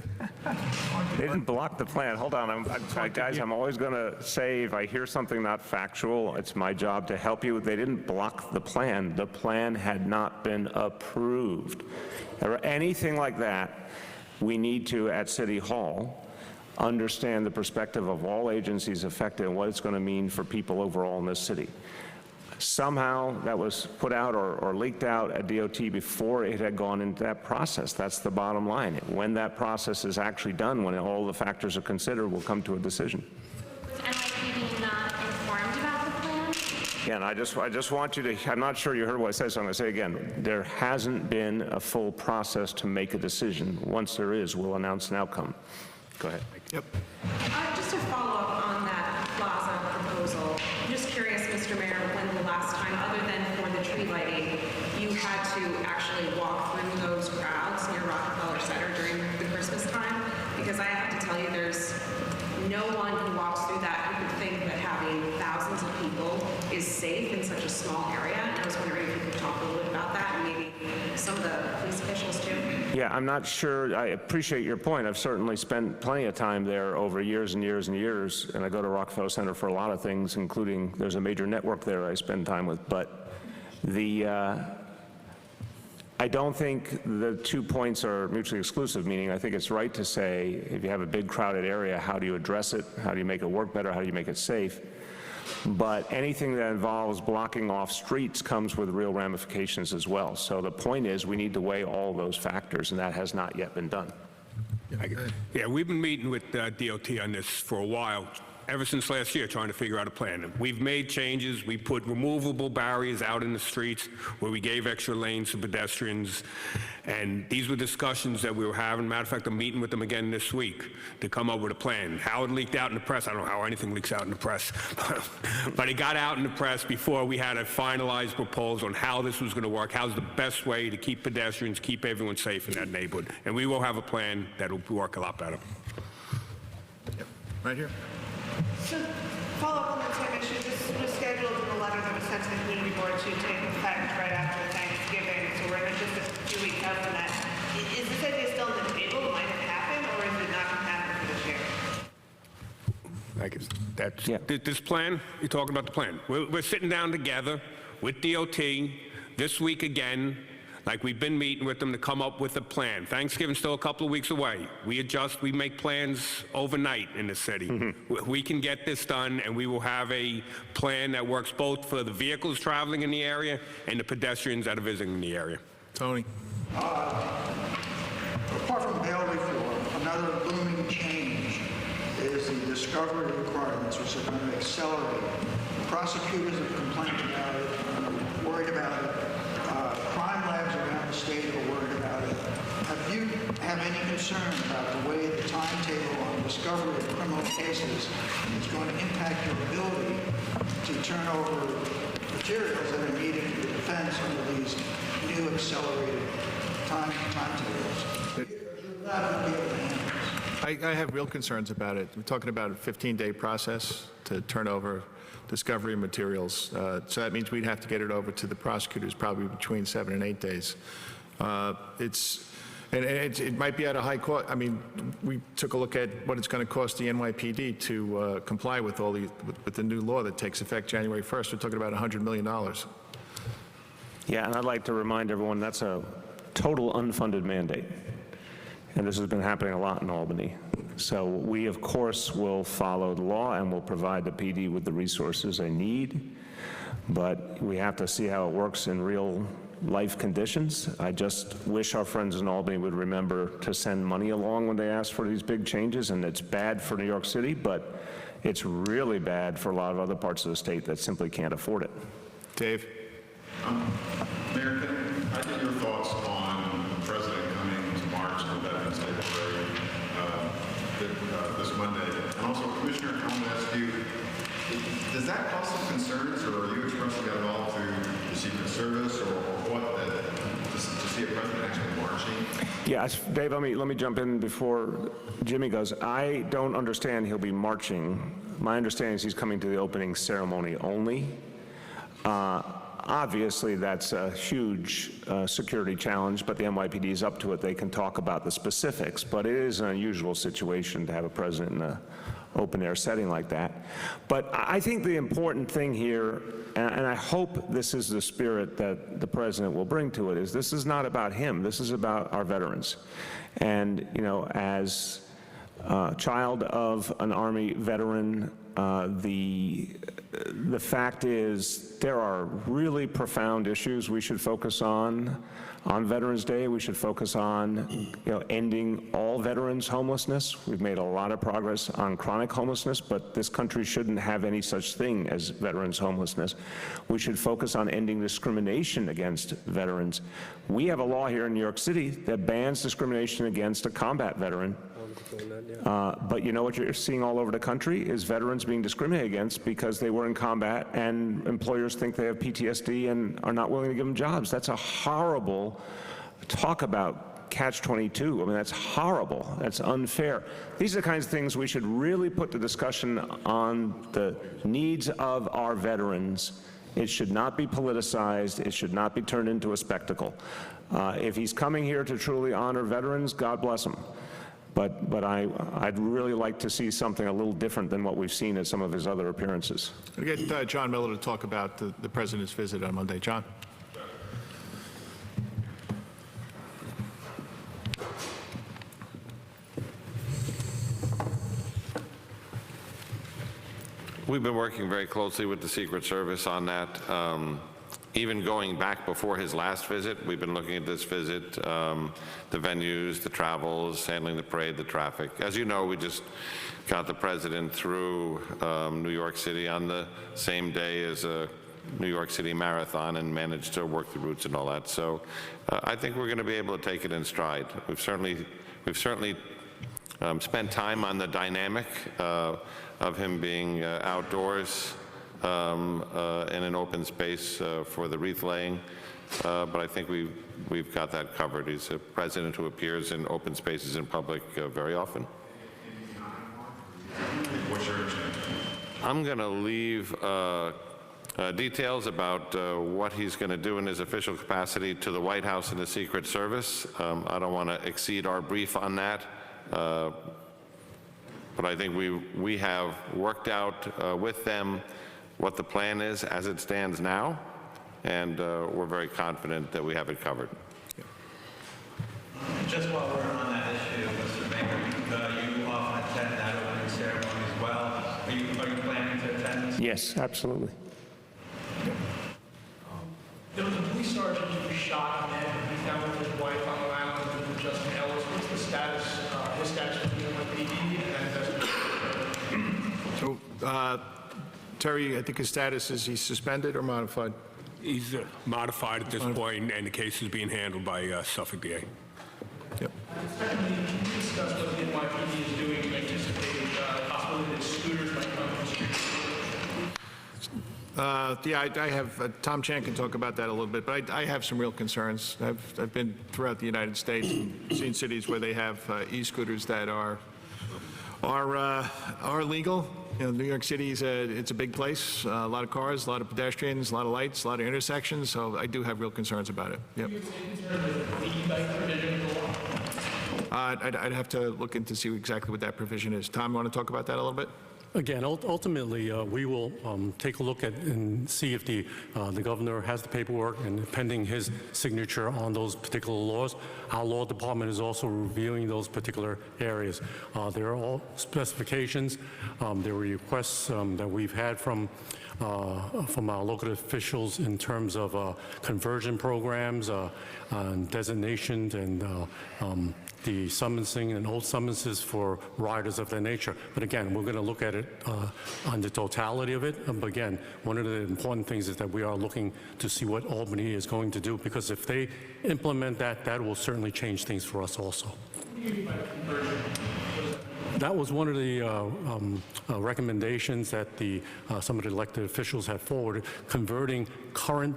They didn't block the plan. Hold on, guys, I'm always going to say if I hear something not factual, it's my job to help you. They didn't block the plan. The plan had not been approved. Or anything like that, we need to, at City Hall, understand the perspective of all agencies affected and what it's going to mean for people overall in this city. Somehow that was put out or leaked out at DOT before it had gone into that process. That's the bottom line. When that process is actually done, when all the factors are considered, we'll come to a decision. Was NYPD not informed about the plan? Again, I just want you to, I'm not sure you heard what I said, so I'm going to say again, there hasn't been a full process to make a decision. Once there is, we'll announce an outcome. Go ahead. Yep. Just to follow up on that plaza proposal, I'm just curious, Mr. Mayor, when the last time, other than for the tree lighting, you had to actually walk through those crowds near Rockefeller Center during the Christmas time? Because I have to tell you, there's no one who walks through that who could think that having thousands of people is safe in such a small area. And I was wondering if you could talk a little bit about that, and maybe some of the police officials too. Yeah, I'm not sure. I appreciate your point. I've certainly spent plenty of time there over years and years and years, and I go to Rockefeller Center for a lot of things, including there's a major network there I spend time with. But I don't think the 2 points are mutually exclusive, meaning I think it's right to say if you have a big crowded area, how do you address it? How do you make it work better? How do you make it safe? But anything that involves blocking off streets comes with real ramifications as well. So the point is we need to weigh all those factors, and that has not yet been done. Yeah, we've been meeting with DOT on this for a while, ever since last year, trying to figure out a plan. We've made changes. We put removable barriers out in the streets where we gave extra lanes to pedestrians. And these were discussions that we were having. Matter of fact, I'm meeting with them again this week to come up with a plan. How it leaked out in the press, I don't know how anything leaks out in the press, but it got out in the press before we had a finalized proposal on how this was going to work, how's the best way to keep pedestrians, keep everyone safe in that neighborhood. And we will have a plan that will work a lot better. Yep. Right here. So, follow up on the same issue, this was scheduled in the letter that was sent to the community board to take effect right after Thanksgiving, so we're just a few weeks out from that. Is this idea still on the table? Might it happen, or is it not going to happen for this year? I guess that's this plan. You're talking about the plan. We're sitting down together with DOT, this week again, like we've been meeting with them, to come up with a plan. Thanksgiving's still a couple of weeks away. We adjust, we make plans overnight in the city. We can get this done, and we will have a plan that works both for the vehicles traveling in the area and the pedestrians that are visiting the area. Tony. Apart from bail reform, another looming change is the discovery requirements, which are going to accelerate. Prosecutors have complained about it, worried about it. Crime labs around the state are worried about it. Have you have any concern about the way the timetable on discovery of criminal cases is going to impact your ability to turn over materials that are needed for the defense under these new accelerated timetables? I have real concerns about it. We're talking about a 15-day process to turn over discovery materials. So that means we'd have to get it over to the prosecutors probably between 7 and 8 days. It might be at a high cost. I mean, we took a look at what it's going to cost the NYPD to comply with with the new law that takes effect January 1st. We're talking about $100 million. Yeah, and I'd like to remind everyone that's a total unfunded mandate. And this has been happening a lot in Albany. So we, of course, will follow the law and will provide the PD with the resources they need. But we have to see how it works in real life conditions. I just wish our friends in Albany would remember to send money along when they ask for these big changes. And it's bad for New York City, but it's really bad for a lot of other parts of the state that simply can't afford it. Dave? Mayor, I get your thoughts on the president coming to March on Veterans Day Parade this Monday. And also, Commissioner, I want to ask you, does that cause some concerns, or are you expressing that at all to the Secret Service, or what, to see a president actually marching? Yes, Dave, let me jump in before Jimmy goes. I don't understand he'll be marching. My understanding is he's coming to the opening ceremony only. Obviously, that's a huge security challenge, but the NYPD is up to it. They can talk about the specifics, but it is an unusual situation to have a president in an open-air setting like that. But I think the important thing here, and I hope this is the spirit that the president will bring to it, is this is not about him. This is about our veterans. And, you know, as a child of an Army veteran, the fact is there are really profound issues we should focus on Veterans Day. We should focus on, you know, ending all veterans' homelessness. We've made a lot of progress on chronic homelessness, but this country shouldn't have any such thing as veterans' homelessness. We should focus on ending discrimination against veterans. We have a law here in New York City that bans discrimination against a combat veteran. But you know what you're seeing all over the country is veterans being discriminated against because they were in combat, and employers think they have PTSD and are not willing to give them jobs. That's a horrible talk about catch-22. I mean, that's horrible. That's unfair. These are the kinds of things we should really put the discussion on the needs of our veterans. It should not be politicized. It should not be turned into a spectacle. If he's coming here to truly honor veterans, God bless him. But I'd really like to see something a little different than what we've seen at some of his other appearances. We'll get John Miller to talk about the president's visit on Monday. John? We've been working very closely with the Secret Service on that. Even going back before his last visit, we've been looking at this visit, the venues, the travels, handling the parade, the traffic. As you know, we just got the president through New York City on the same day as a New York City marathon and managed to work the routes and all that. So I think we're going to be able to take it in stride. We've certainly spent time on the dynamic of him being outdoors in an open space for the wreath laying, but I think we've got that covered. He's a president who appears in open spaces in public very often. I'm going to leave details about what he's going to do in his official capacity to the White House and the Secret Service. I don't want to exceed our brief on that, but I think we have worked out with them what the plan is as it stands now, and we're very confident that we have it covered. Just while we're on that issue, Mr. Mayor, you often attend that opening ceremony as well. Are you planning to attend this? Yes, absolutely. There was a police sergeant who was shot and then he found with his wife on the island with Justin Ellis. What's the status, his status of the NYPD and So, Terry, I think his status is he's suspended or modified? He's modified at this point, and the case is being handled by Suffolk DA. Yep. Secondly, can you discuss what the NYPD is doing to anticipate possibility that scooters might come from streets? Yeah, I have, Tom Chan can talk about that a little bit, but I have some real concerns. I've been throughout the United States and seen cities where they have e-scooters that are legal. You know, New York City it's a big place, a lot of cars, a lot of pedestrians, a lot of lights, a lot of intersections, so I do have real concerns about it. Yep. I'd have to look into see exactly what that provision is. Tom, you want to talk about that a little bit? Again, ultimately, we will take a look at and see if the governor has the paperwork, and pending his signature on those particular laws, our law department is also reviewing those particular areas. There are all specifications. There were requests that we've had from our local officials in terms of conversion programs, designations, and the summonsing and old summonses for riders of that nature. But again, we're going to look at it on the totality of it. But again, one of the important things is that we are looking to see what Albany is going to do, because if they implement that, that will certainly change things for us also. That was one of the recommendations that some of the elected officials had forwarded, converting current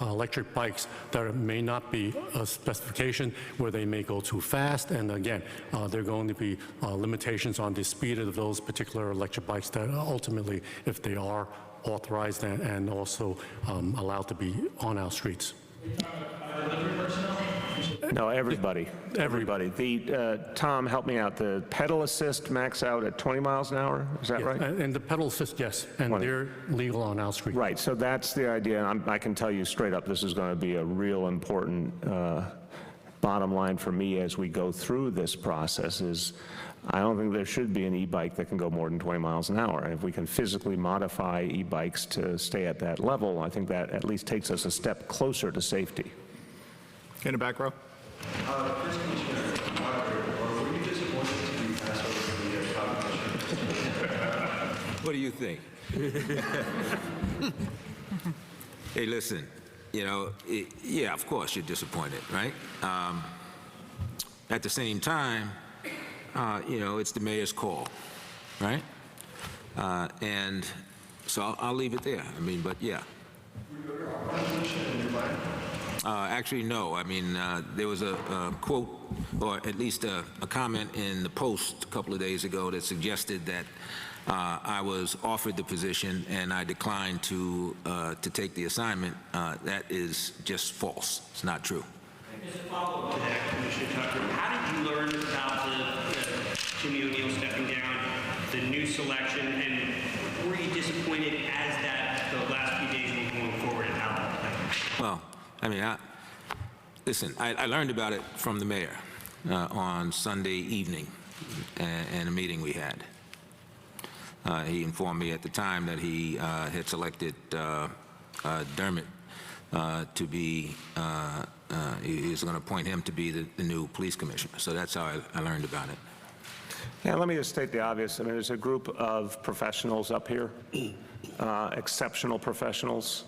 electric bikes that may not be a specification, where they may go too fast. And again, there are going to be limitations on the speed of those particular electric bikes that ultimately, if they are authorized and also allowed to be on our streets. No, everybody. Tom, help me out. The pedal assist max out at 20 miles an hour, is that right? And the pedal assist, yes, and they're legal on our street. Right, so that's the idea. I can tell you straight up, this is going to be a real important bottom line for me as we go through this process is I don't think there should be an e-bike that can go more than 20 miles an hour. And if we can physically modify e-bikes to stay at that level, I think that at least takes us a step closer to safety. In the back row. First Commissioner, were you disappointed to be passed over to the competition? What do you think? Hey, listen, yeah, of course you're disappointed, right? At the same time, it's the mayor's call, right? And so I'll leave it there. But yeah. Actually, no. There was a quote, or at least a comment in the Post a couple of days ago that suggested that I was offered the position and I declined to take the assignment. That is just false. It's not true. Just a follow-up to that, Commissioner Tucker. How did you learn about the Jimmy O'Neill stepping down, the new selection, and were you disappointed as the last few days were going forward and how that played? Well, listen, I learned about it from the mayor on Sunday evening in a meeting we had. He informed me at the time that he had selected Dermot to be, he was going to appoint him to be the new police commissioner. So that's how I learned about it. Yeah, let me just state the obvious. There's a group of professionals up here, exceptional professionals,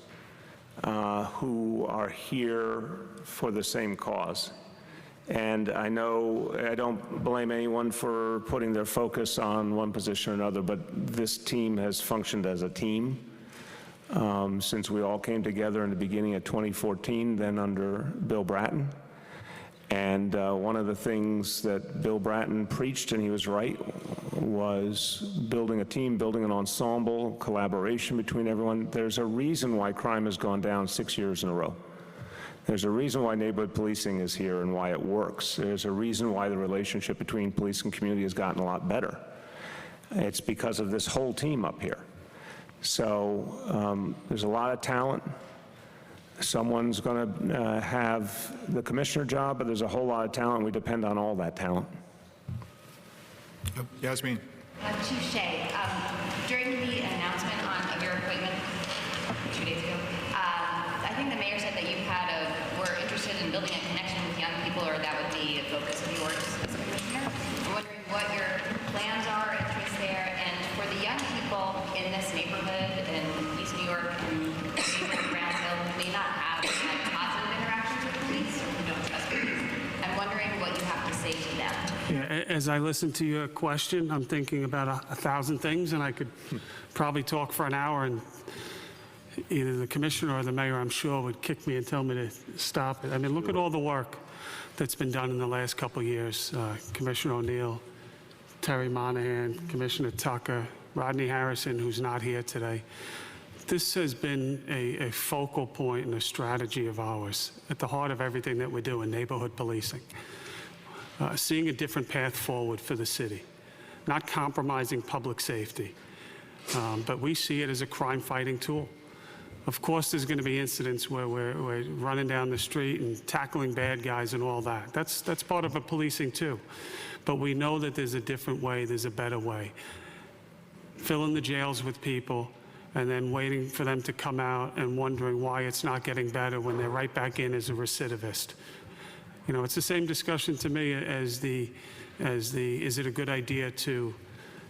who are here for the same cause. And I know I don't blame anyone for putting their focus on one position or another, but this team has functioned as a team since we all came together in the beginning of 2014, then under Bill Bratton. And one of the things that Bill Bratton preached, and he was right, was building a team, building an ensemble, collaboration between everyone. There's a reason why crime has gone down 6 years in a row. There's a reason why neighborhood policing is here and why it works. There's a reason why the relationship between police and community has gotten a lot better. It's because of this whole team up here. So there's a lot of talent. someone's going to have the commissioner job, but there's a whole lot of talent. We depend on all that talent. Yasmin. Chief Shea, during the announcement of your appointment 2 days ago, I think the mayor said that you were interested in building a connection with young people, or that would be a focus of yours as a commissioner. I'm wondering what your plans are, interests there, and for the young people in this neighborhood in East New York and Brownsville who may not have positive interactions with police or who don't trust police, I'm wondering what you have to say to them. Yeah, as I listen to your question, I'm thinking about 1,000 things, and I could probably talk for an hour, and either the commissioner or the mayor, I'm sure, would kick me and tell me to stop it. I mean, look at all the work that's been done in the last couple of years. Commissioner O'Neill, Terry Monahan, Commissioner Tucker, Rodney Harrison, who's not here today. This has been a focal point and a strategy of ours at the heart of everything that we do in neighborhood policing. Seeing a different path forward for the city, not compromising public safety, but we see it as a crime-fighting tool. Of course, there's going to be incidents where we're running down the street and tackling bad guys and all that. That's part of a policing too. But we know that there's a different way, there's a better way. Filling the jails with people and then waiting for them to come out and wondering why it's not getting better when they're right back in as a recidivist. You know, it's the same discussion to me as is it a good idea to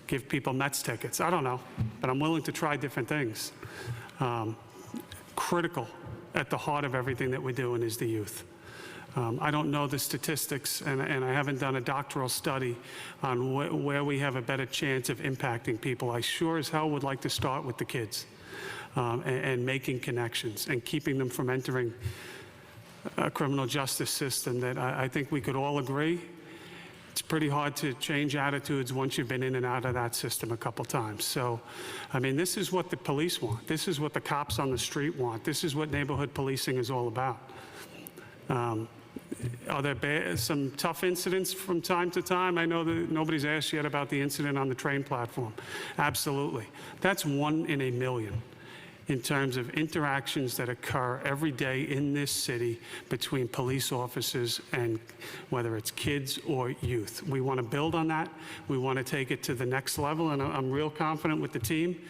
give people Mets tickets? I don't know, but I'm willing to try different things. Critical at the heart of everything that we're doing is the youth. I don't know the statistics, and I haven't done a doctoral study on where we have a better chance of impacting people. I sure as hell would like to start with the kids and making connections and keeping them from entering a criminal justice system that I think we could all agree. It's pretty hard to change attitudes once you've been in and out of that system a couple times. So, I mean, this is what the police want. This is what the cops on the street want. This is what neighborhood policing is all about. Are there some tough incidents from time to time? I know that nobody's asked yet about the incident on the train platform. Absolutely. That's 1 in a million in terms of interactions that occur every day in this city between police officers and whether it's kids or youth. We want to build on that. We want to take it to the next level, and I'm real confident with the team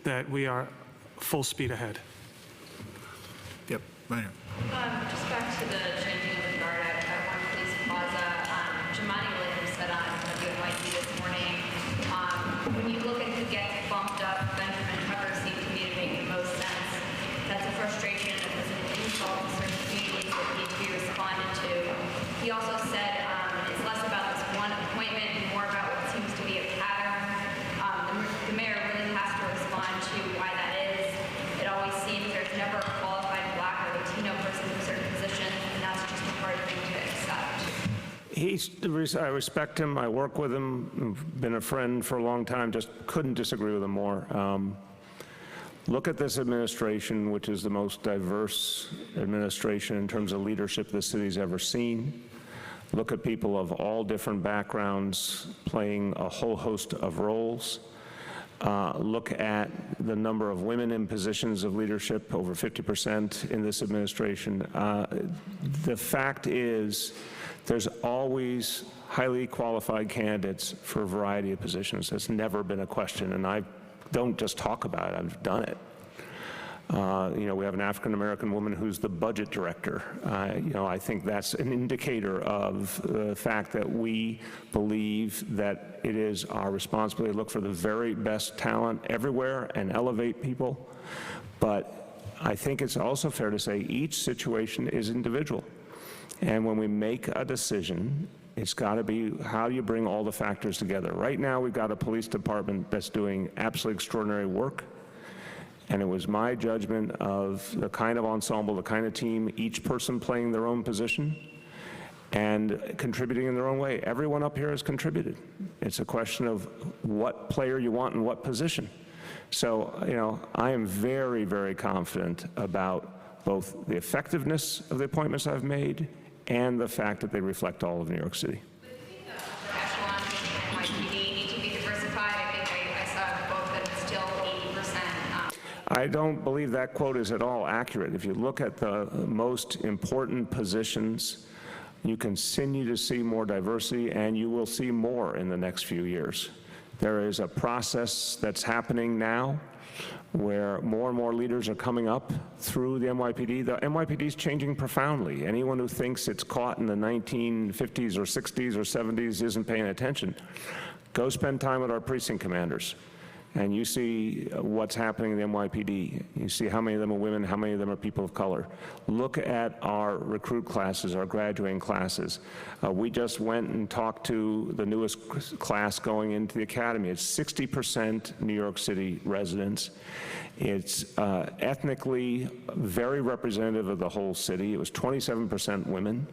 that we are full speed ahead. Yep, right here. Just back to the changing of the guard at One Police Plaza. Jamani Williams said on WNYC this morning, when you look at who gets bumped up, Benjamin Tucker seemed to me to make the most sense. That's a frustration that was an insult to certain communities that need to be responded to. He also said it's less about this one appointment and more about what seems to be a pattern. The mayor really has to respond to why that is. It always seems there's never a qualified Black or Latino person in certain positions, and that's just a hard thing to accept. I respect him. I work with him. Been a friend for a long time. Just couldn't disagree with him more. Look at this administration, which is the most diverse administration in terms of leadership the city's ever seen. Look at people of all different backgrounds playing a whole host of roles. Look at the number of women in positions of leadership, over 50% in this administration. The fact is, there's always highly qualified candidates for a variety of positions. That's never been a question, and I don't just talk about it, I've done it. You know, we have an African-American woman who's the budget director. You know, I think that's an indicator of the fact that we believe that it is our responsibility to look for the very best talent everywhere and elevate people. But I think it's also fair to say each situation is individual. And when we make a decision, it's got to be, how do you bring all the factors together? Right now, we've got a police department that's doing absolutely extraordinary work. And it was my judgment of the kind of ensemble, the kind of team, each person playing their own position and contributing in their own way. Everyone up here has contributed. It's a question of what player you want in what position. So, you know, I am very, very confident about both the effectiveness of the appointments I've made and the fact that they reflect all of New York City. Echelons in NYPD need to be diversified. I think I saw both that it's still 80%. I don't believe that quote is at all accurate. If you look at the most important positions, you continue to see more diversity, and you will see more in the next few years. There is a process that's happening now where more and more leaders are coming up through the NYPD. The NYPD is changing profoundly. Anyone who thinks it's caught in the 1950s or 60s or 70s isn't paying attention. Go spend time with our precinct commanders, and you see what's happening in the NYPD. You see how many of them are women, how many of them are people of color. Look at our recruit classes, our graduating classes. We just went and talked to the newest class going into the academy. It's 60% New York City residents. It's ethnically very representative of the whole city. It was 27% women.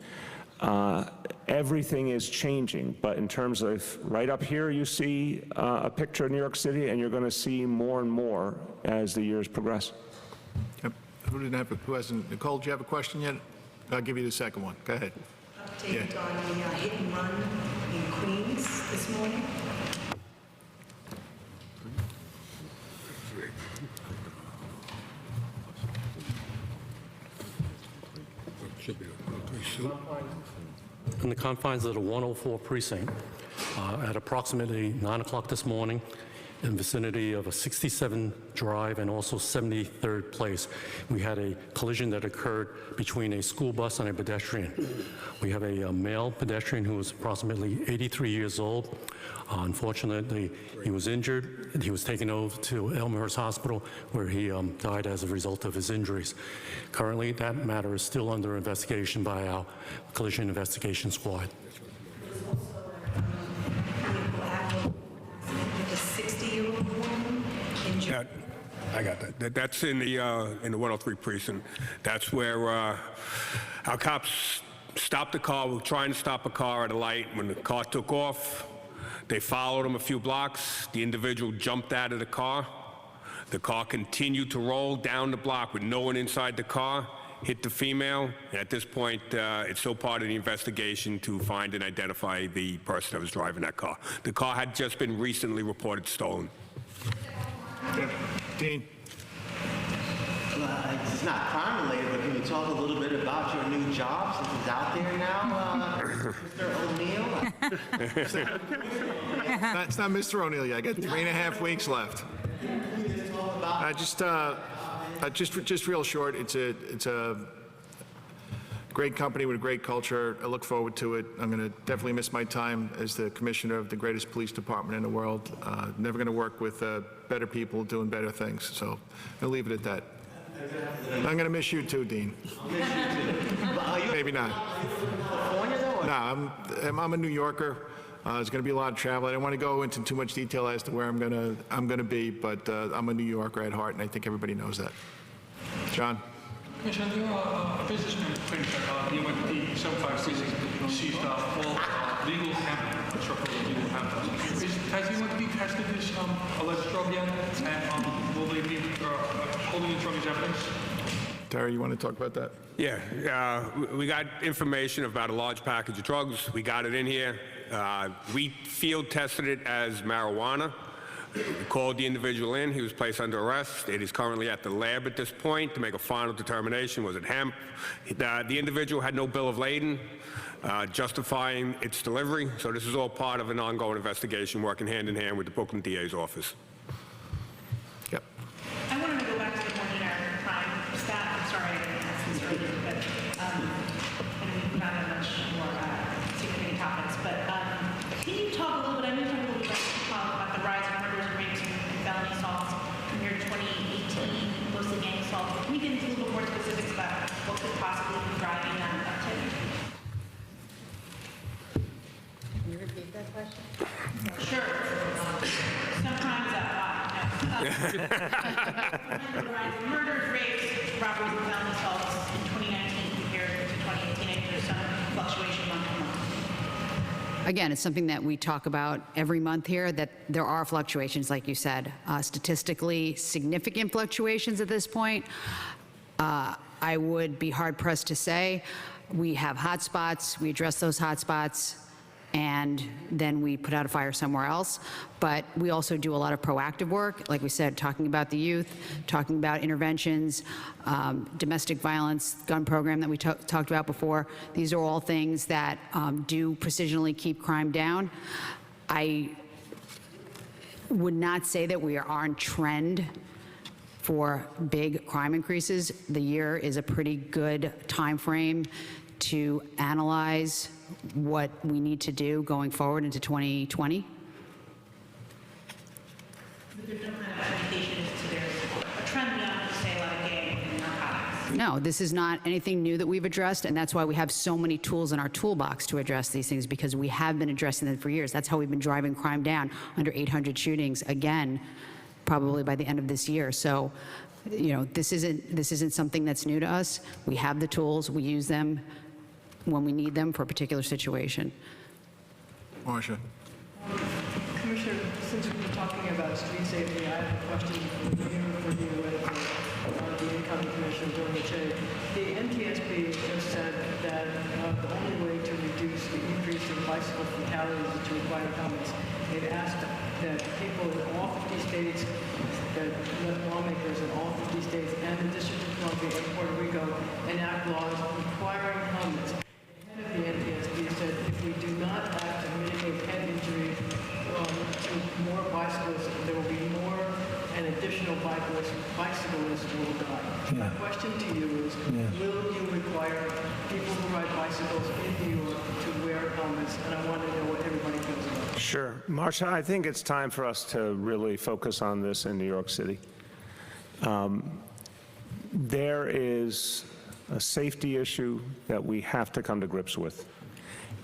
Everything is changing, but in terms of right up here, you see a picture of New York City, and you're going to see more and more as the years progress. Yep. Who hasn't? Nicole, do you have a question yet? I'll give you the second one. Go ahead. Update on the hit and run in Queens this morning. In the confines of the 104 precinct, at approximately 9 o'clock this morning, in the vicinity of a 67 Drive and also 73rd Place, we had a collision that occurred between a school bus and a pedestrian. We have a male pedestrian who was approximately 83 years old. Unfortunately, he was injured, and he was taken over to Elmhurst Hospital, where he died as a result of his injuries. Currently, that matter is still under investigation by our collision investigation squad. I got that. That's in the 103 precinct. That's where our cops stopped the car. We were trying to stop a car at a light. When the car took off, they followed him a few blocks. The individual jumped out of the car. The car continued to roll down the block with no one inside the car, hit the female. And at this point, it's still part of the investigation to find and identify the person that was driving that car. The car had just been recently reported stolen. Dean. It's not crime related, but can you talk a little bit about your new job since it's out there now, Mr. O'Neill? It's not Mr. O'Neill yet. I got 3.5 weeks left. Just real short. It's a great company with a great culture. I look forward to it. I'm going to definitely miss my time as the commissioner of the greatest police department in the world. Never going to work with better people doing better things. So I'll leave it at that. I'm going to miss you too, Dean. Maybe not. No, I'm a New Yorker. There's going to be a lot of travel. I don't want to go into too much detail as to where I'm going to be, but I'm a New Yorker at heart, and I think everybody knows that. John. Commissioner, you're a businessman, you went to the 756, you seized all legal hemp, constructive legal hemp. Has NYPD tested this alleged drug yet? And will they be holding the drug as evidence? Terry, you want to talk about that? Yeah, we got information about a large package of drugs. We got it in here. We field tested it as marijuana. We called the individual in. He was placed under arrest. It is currently at the lab at this point to make a final determination. Was it hemp? The individual had no bill of lading justifying its delivery. So this is all part of an ongoing investigation working hand in hand with the Brooklyn DA's office. Yep. I wanted to go back to the more generic crime stat. I'm sorry I didn't ask this earlier, but and we've not had much more significant topics. But can you talk a little bit? I know you talked a little bit about the rise of murders, rapes, and felony assaults compared to 2018, mostly gang assaults. Can you get into a little more specifics about what could possibly be driving that uptick? Can you repeat that question? Sure. Some crimes that murders, rapes, robberies, and felony assaults in 2019 compared to 2018. And there's some fluctuation month to month. Again, it's something that we talk about every month here, that there are fluctuations, like you said, statistically significant fluctuations at this point. I would be hard-pressed to say. We have hot spots. We address those hot spots. and then we put out a fire somewhere else. But we also do a lot of proactive work, like we said, talking about the youth, talking about interventions, domestic violence, gun program that we talked about before. These are all things that do precisionally keep crime down. I would not say that we are on trend for big crime increases. The year is a pretty good time frame to analyze what we need to do going forward into 2020. But there's no kind of indication as to there's a trend beyond just say a lot of gang and narcotics. No, this is not anything new that we've addressed, and that's why we have so many tools in our toolbox to address these things, because we have been addressing them for years. That's how we've been driving crime down, under 800 shootings, again, probably by the end of this year. So, you know, this isn't something that's new to us. We have the tools, we use them when we need them for a particular situation. Marcia. Commissioner, since we were talking about street safety, I have a question for you and for the incoming Commissioner James P. The NTSB just said that the only way to reduce the increase in bicycle fatalities is to require helmets. They've asked that people in all 50 states, that lawmakers in all 50 states and the District of Columbia and Puerto Rico enact laws requiring helmets. The NTSB said if we do not act to mitigate head injury to more bicyclists, there will be more and additional bicyclists will die. Yeah. My question to you is, will you require people who ride bicycles in New York to wear helmets? And I want to know what everybody feels about it. Sure. Marcia, I think it's time for us to really focus on this in New York City. There is a safety issue that we have to come to grips with.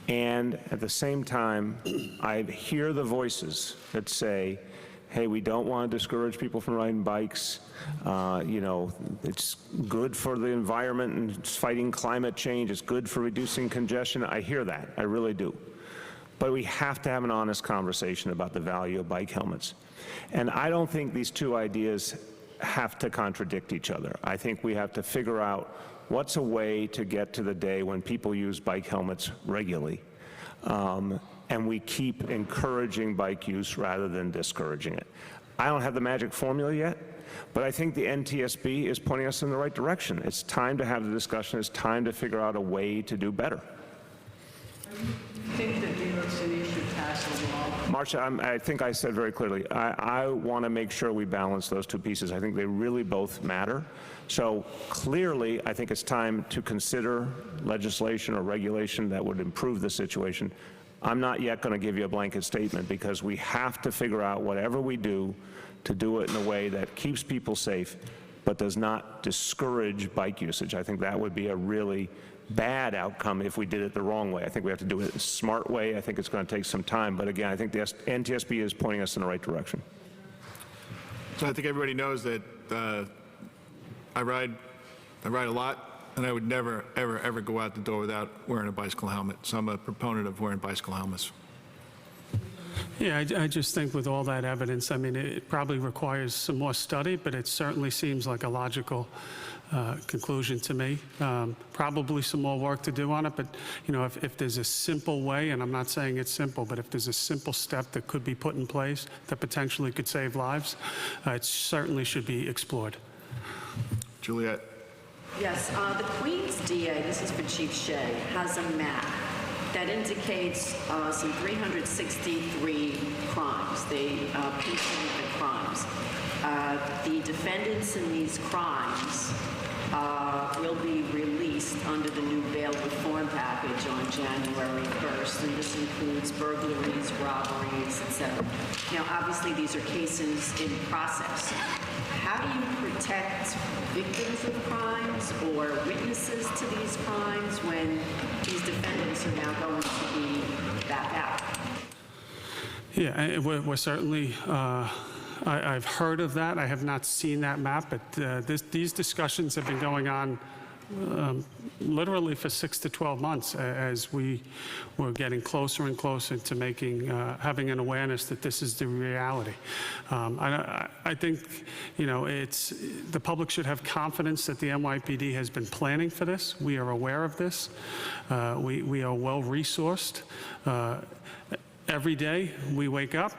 And at the same time, I hear the voices that say, hey, we don't want to discourage people from riding bikes. You know, it's good for the environment and it's fighting climate change. It's good for reducing congestion. I hear that. I really do. But we have to have an honest conversation about the value of bike helmets. And I don't think these two ideas have to contradict each other. I think we have to figure out what's a way to get to the day when people use bike helmets regularly, and we keep encouraging bike use rather than discouraging it. I don't have the magic formula yet, but I think the NTSB is pointing us in the right direction. It's time to have the discussion. It's time to figure out a way to do better. I think that New York City should pass a law. Marcia, I think I said very clearly, I want to make sure we balance those two pieces. I think they really both matter. So clearly, I think it's time to consider legislation or regulation that would improve the situation. I'm not yet going to give you a blanket statement, because we have to figure out whatever we do to do it in a way that keeps people safe but does not discourage bike usage. I think that would be a really bad outcome if we did it the wrong way. I think we have to do it a smart way. I think it's going to take some time, but again, I think the NTSB is pointing us in the right direction. So I think everybody knows that I ride a lot, and I would never, ever, ever go out the door without wearing a bicycle helmet. So I'm a proponent of wearing bicycle helmets. Yeah, I just think with all that evidence, I mean, it probably requires some more study, but it certainly seems like a logical conclusion to me. Probably some more work to do on it, but you know, if there's a simple way, and I'm not saying it's simple, but if there's a simple step that could be put in place that potentially could save lives, it certainly should be explored. Juliet. Yes, the Queens DA, this is for Chief Shea, has a map that indicates some 363 crimes. They pinpoint the crimes. The defendants in these crimes will be released under the new bail reform package on January 1st, and this includes burglaries, robberies, etc. Now, obviously, these are cases in process. How do you protect victims of crimes or witnesses to these crimes when these defendants are now going to be back out? Yeah, we're certainly, I've heard of that. I have not seen that map, but these discussions have been going on literally for 6 to 12 months as we were getting closer and closer to having an awareness that this is the reality. I think, the public should have confidence that the NYPD has been planning for this. We are aware of this. We are well-resourced. Every day, we wake up,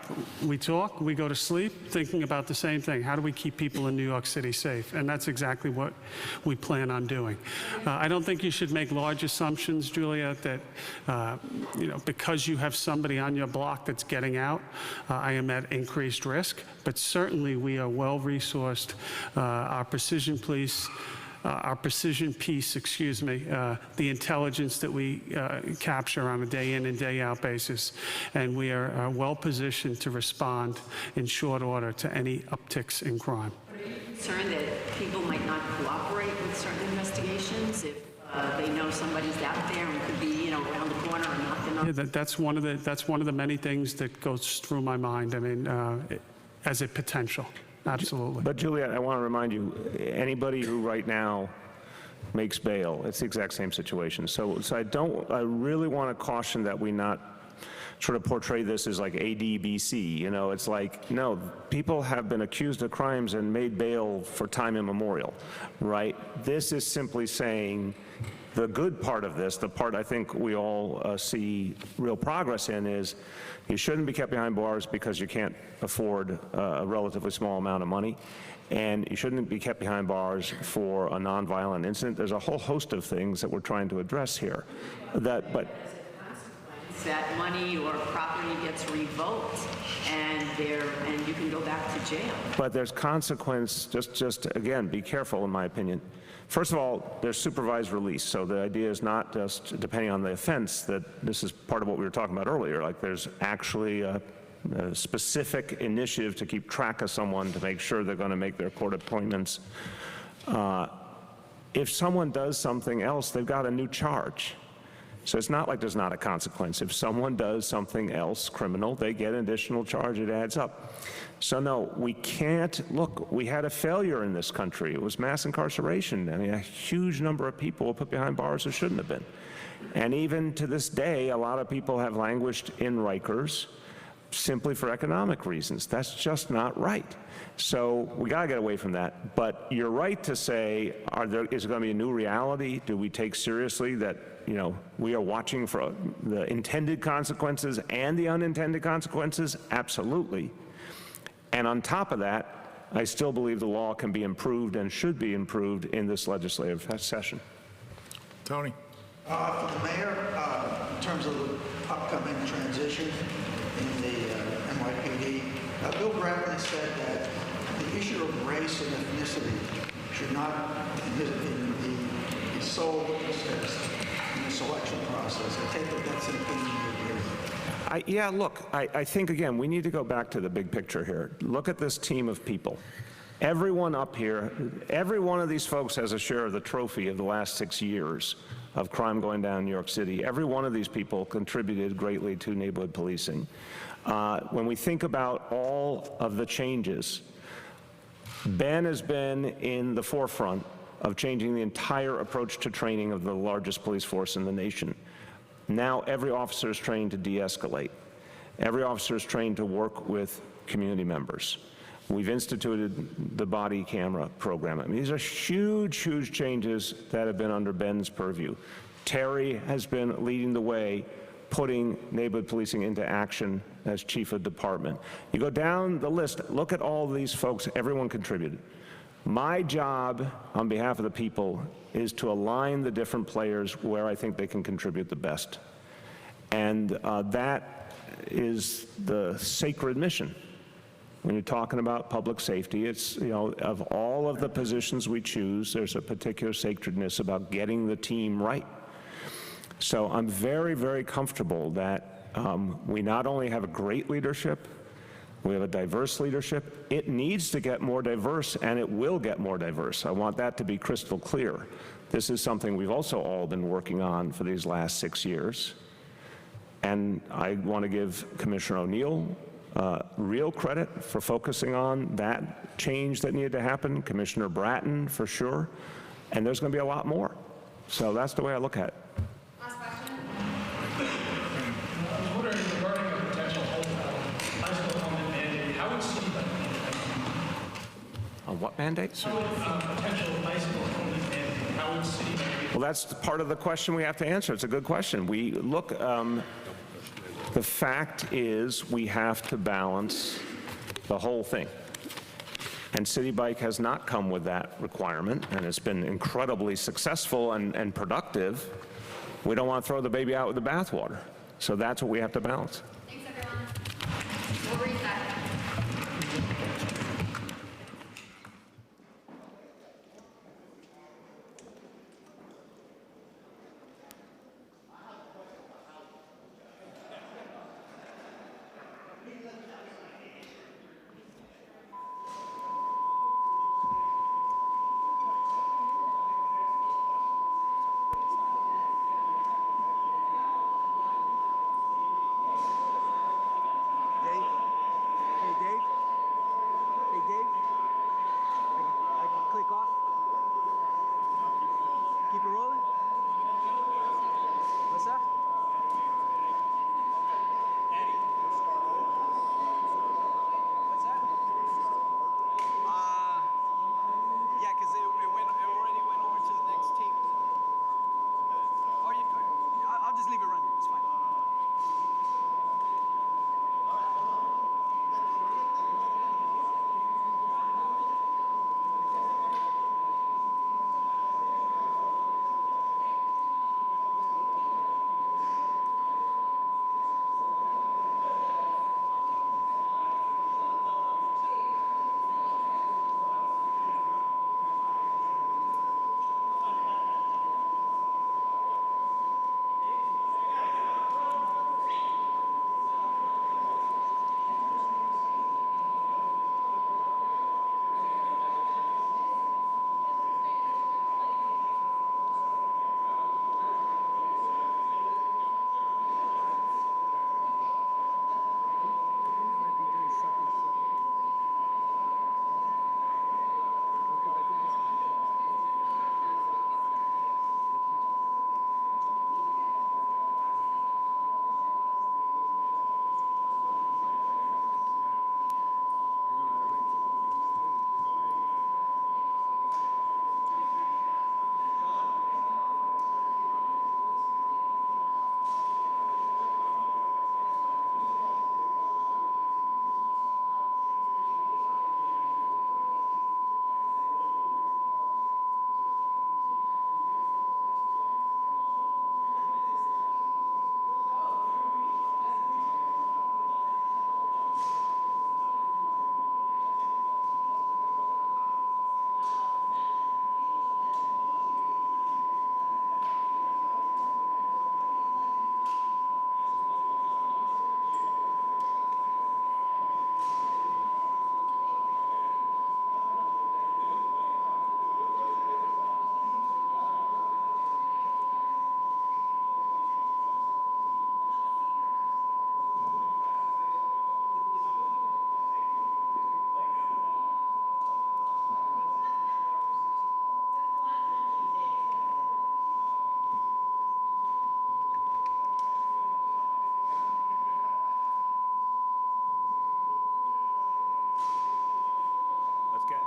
we talk, we go to sleep thinking about the same thing. How do we keep people in New York City safe? And that's exactly what we plan on doing. I don't think you should make large assumptions, Julia, that because you have somebody on your block that's getting out, I am at increased risk. But certainly, we are well-resourced. Our precision piece, the intelligence that we capture on a day in and day out basis, and we are well positioned to respond in short order to any upticks in crime. Are you concerned that people might not cooperate with certain investigations if they know somebody's out there and could be, around the corner or not them up? Yeah, that's one of the many things that goes through my mind. I mean, as a potential. Absolutely. But Juliet, I want to remind you, anybody who right now makes bail, it's the exact same situation. So I really want to caution that we not sort of portray this as like ADBC. It's like, no, people have been accused of crimes and made bail for time immemorial, right? This is simply saying the good part of this, the part I think we all see real progress in, is you shouldn't be kept behind bars because you can't afford a relatively small amount of money, and you shouldn't be kept behind bars for a nonviolent incident. There's a whole host of things that we're trying to address here. That money or property gets revoked, and you can go back to jail. But there's consequence. Just again, be careful, in my opinion. First of all, there's supervised release. So the idea is not just, depending on the offense, that this is part of what we were talking about earlier. Like there's actually a specific initiative to keep track of someone to make sure they're going to make their court appointments. If someone does something else, they've got a new charge. So it's not like there's not a consequence. If someone does something else criminal, they get an additional charge. It adds up. So no, we can't, look, we had a failure in this country. It was mass incarceration. I mean, a huge number of people were put behind bars who shouldn't have been. And even to this day, a lot of people have languished in Rikers simply for economic reasons. That's just not right. So we got to get away from that. But you're right to say, is it going to be a new reality? Do we take seriously that, we are watching for the intended consequences and the unintended consequences? Absolutely. And on top of that, I still believe the law can be improved and should be improved in this legislative session. Tony. For the mayor, in terms of the upcoming transition in the NYPD, Bill Bradley said that the issue of race and ethnicity should not, in his opinion, be the sole test in the selection process. I take it that's an opinion you agree with. Yeah, look, I think, again, we need to go back to the big picture here. Look at this team of people. Everyone up here, every one of these folks has a share of the trophy of the last 6 years of crime going down in New York City. Every one of these people contributed greatly to neighborhood policing. When we think about all of the changes, Ben has been in the forefront of changing the entire approach to training of the largest police force in the nation. Now every officer is trained to de-escalate. Every officer is trained to work with community members. We've instituted the body camera program. I mean, these are huge, huge changes that have been under Ben's purview. Terry has been leading the way, putting neighborhood policing into action as chief of department. You go down the list, look at all these folks, everyone contributed. My job on behalf of the people is to align the different players where I think they can contribute the best. And that is the sacred mission. When you're talking about public safety, it's, of all of the positions we choose, there's a particular sacredness about getting the team right. So I'm very, very comfortable that we not only have a great leadership, we have a diverse leadership. It needs to get more diverse, and it will get more diverse. I want that to be crystal clear. This is something we've also all been working on for these last 6 years. And I want to give Commissioner O'Neill real credit for focusing on that change that needed to happen, Commissioner Bratton for sure, and there's going to be a lot more. So that's the way I look at it. Last question. I was wondering regarding a potential bicycle helmet mandate, how would city On what mandates? potential bicycle helmet mandate, how would city Well, that's part of the question we have to answer. It's a good question. We look, the fact is we have to balance the whole thing. And City Bike has not come with that requirement, and it's been incredibly successful and productive. We don't want to throw the baby out with the bathwater. So that's what we have to balance. Thanks, everyone. We'll reset. Click off. Keep it rolling. What's that? What's that? Yeah, because it already went over to the next tape. Or I'll just leave it running. It's fine. Let's get.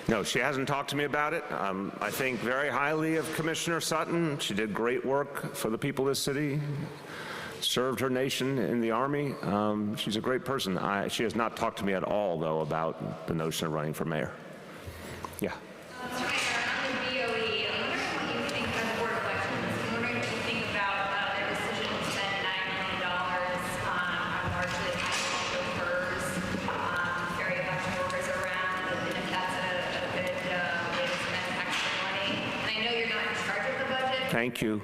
No, she hasn't talked to me about it. I think very highly of Commissioner Sutton. She did great work for the people of this city. served her nation in the Army. She's a great person. She has not talked to me at all, though, about the notion of running for mayor. Yeah. Thank you.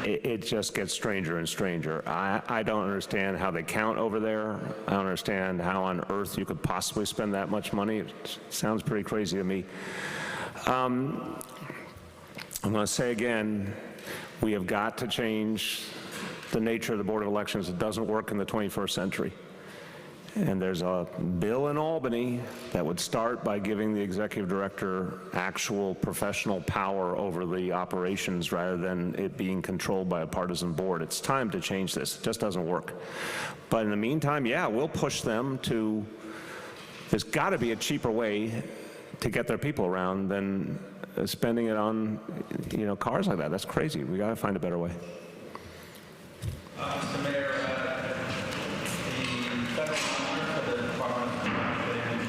It just gets stranger and stranger. I don't understand how they count over there. I don't understand how on earth you could possibly spend that much money. It sounds pretty crazy to me. I'm going to say again, we have got to change the nature of the Board of Elections. It doesn't work in the 21st century. And there's a bill in Albany that would start by giving the executive director actual professional power over the operations rather than it being controlled by a partisan board. It's time to change this. It just doesn't work. But in the meantime, yeah, we'll push them to, there's got to be a cheaper way to get their people around than spending it on, cars like that. That's crazy. We got to find a better way. Mr. Mayor, the federal monitor for the Department of Corrections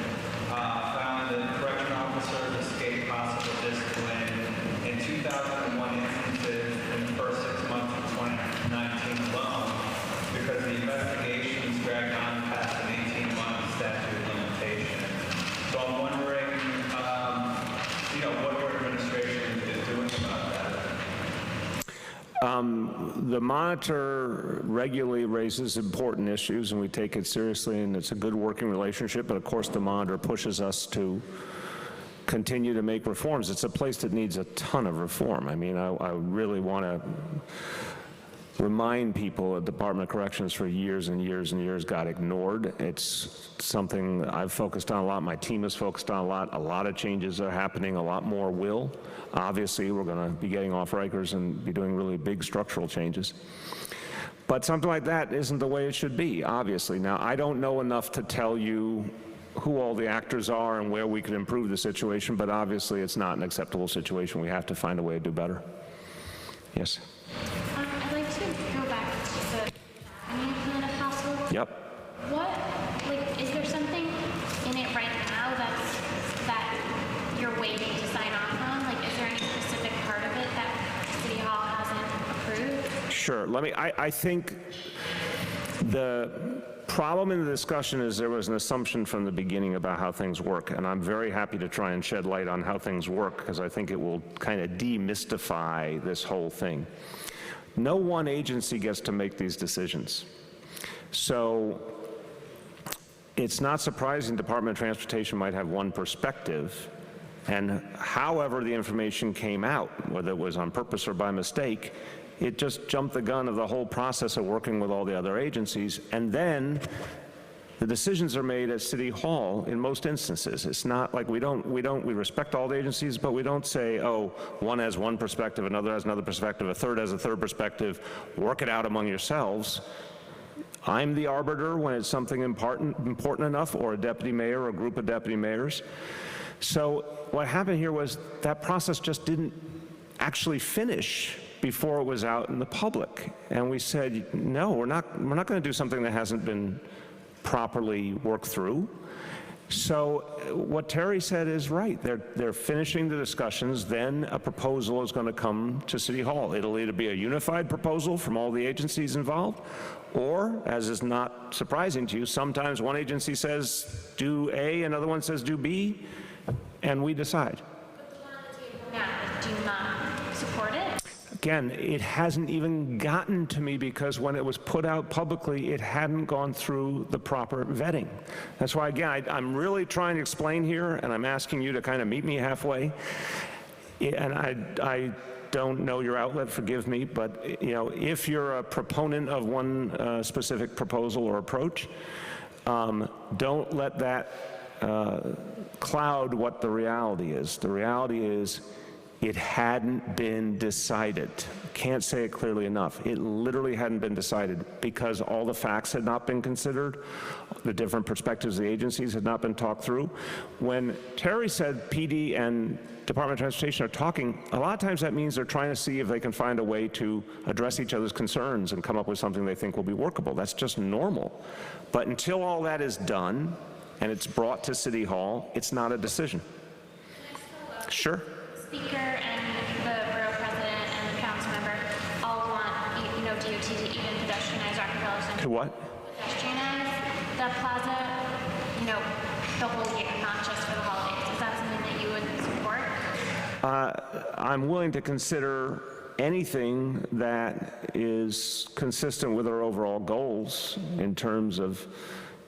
found that correction officers escaped possible discipline in 2001 instances in the first 6 months of 2019 alone because the investigations dragged on past an 18-month statute of limitation. So I'm wondering, what your administration is doing about that. The monitor regularly raises important issues, and we take it seriously, and it's a good working relationship, but of course the monitor pushes us to continue to make reforms. It's a place that needs a ton of reform. I mean, I really want to remind people that the Department of Corrections for years and years and years got ignored. It's something I've focused on a lot, my team has focused on a lot of changes are happening, a lot more will. Obviously, we're going to be getting off Rikers and be doing really big structural changes. But something like that isn't the way it should be, obviously. Now, I don't know enough to tell you who all the actors are and where we could improve the situation, but obviously it's not an acceptable situation. We have to find a way to do better. Yes? I'd like to go back to the plan if possible. Yep. Is there something in it right now that you're waiting to sign off on? Is there any specific part of it that City Hall hasn't approved? Sure. I think the problem in the discussion is there was an assumption from the beginning about how things work, and I'm very happy to try and shed light on how things work because I think it will kind of demystify this whole thing. No one agency gets to make these decisions. So it's not surprising Department of Transportation might have one perspective, and however the information came out, whether it was on purpose or by mistake, it just jumped the gun of the whole process of working with all the other agencies, and then the decisions are made at City Hall in most instances. It's not like we respect all the agencies, but we don't say, oh, one has one perspective, another has another perspective, a third has a third perspective, work it out among yourselves. I'm the arbiter when it's something important enough, or a deputy mayor or a group of deputy mayors. So what happened here was that process just didn't actually finish before it was out in the public. And we said, no, we're not going to do something that hasn't been properly worked through. So what Terry said is right. They're finishing the discussions, then a proposal is going to come to City Hall. It'll either be a unified proposal from all the agencies involved, or, as is not surprising to you, sometimes one agency says do A, another one says do B, and we decide. Do you not support it? Again, it hasn't even gotten to me because when it was put out publicly, it hadn't gone through the proper vetting. That's why, again, I'm really trying to explain here, and I'm asking you to kind of meet me halfway. And I don't know your outlet, forgive me, but if you're a proponent of one specific proposal or approach, don't let that cloud what the reality is. The reality is It hadn't been decided. Can't say it clearly enough. It literally hadn't been decided because all the facts had not been considered, the different perspectives of the agencies had not been talked through. When Terry said PD and Department of Transportation are talking, a lot of times that means they're trying to see if they can find a way to address each other's concerns and come up with something they think will be workable. That's just normal. But until all that is done and it's brought to City Hall, it's not a decision. Sure. Speaker and the borough president and the council member all want, DOT to even pedestrianize Rockefeller Center. To what? Pedestrianize the plaza, the whole year, not just for the holidays. Is that something that you would support? I'm willing to consider anything that is consistent with our overall goals in terms of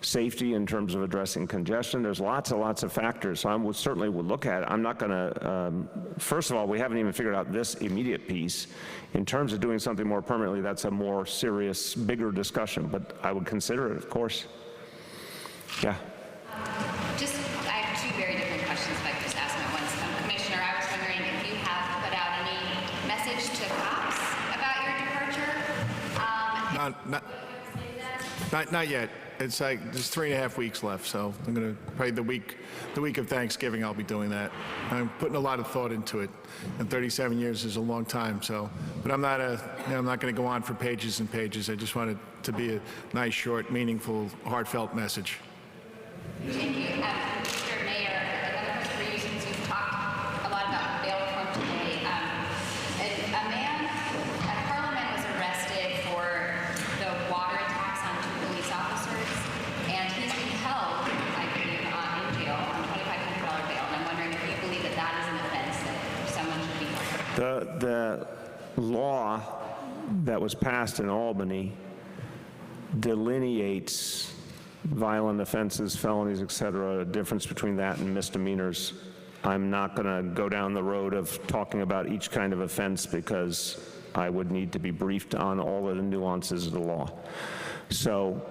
safety, in terms of addressing congestion. There's lots and lots of factors, so I certainly would look at it. I'm not going to, first of all, we haven't even figured out this immediate piece. In terms of doing something more permanently, that's a more serious, bigger discussion, but I would consider it, of course. Yeah. I have two very different questions if I could just ask them at once. Commissioner, I was wondering if you have put out any message to cops about your departure? Not yet. It's like there's 3.5 weeks left, so I'm going to probably the week of Thanksgiving I'll be doing that. I'm putting a lot of thought into it, and 37 years is a long time. So, but I'm not going to go on for pages and pages. I just want it to be a nice, short, meaningful, heartfelt message. Thank you. Mr. Mayor, another question for you since you've talked a lot about bail reform today. A Parliament was arrested for the water attacks on 2 police officers, and he's been held, I believe, in jail on $2,500 bail. And I'm wondering if you believe that that is an offense that someone should be held. The law that was passed in Albany delineates violent offenses, felonies, et cetera, a difference between that and misdemeanors. I'm not going to go down the road of talking about each kind of offense because I would need to be briefed on all of the nuances of the law. So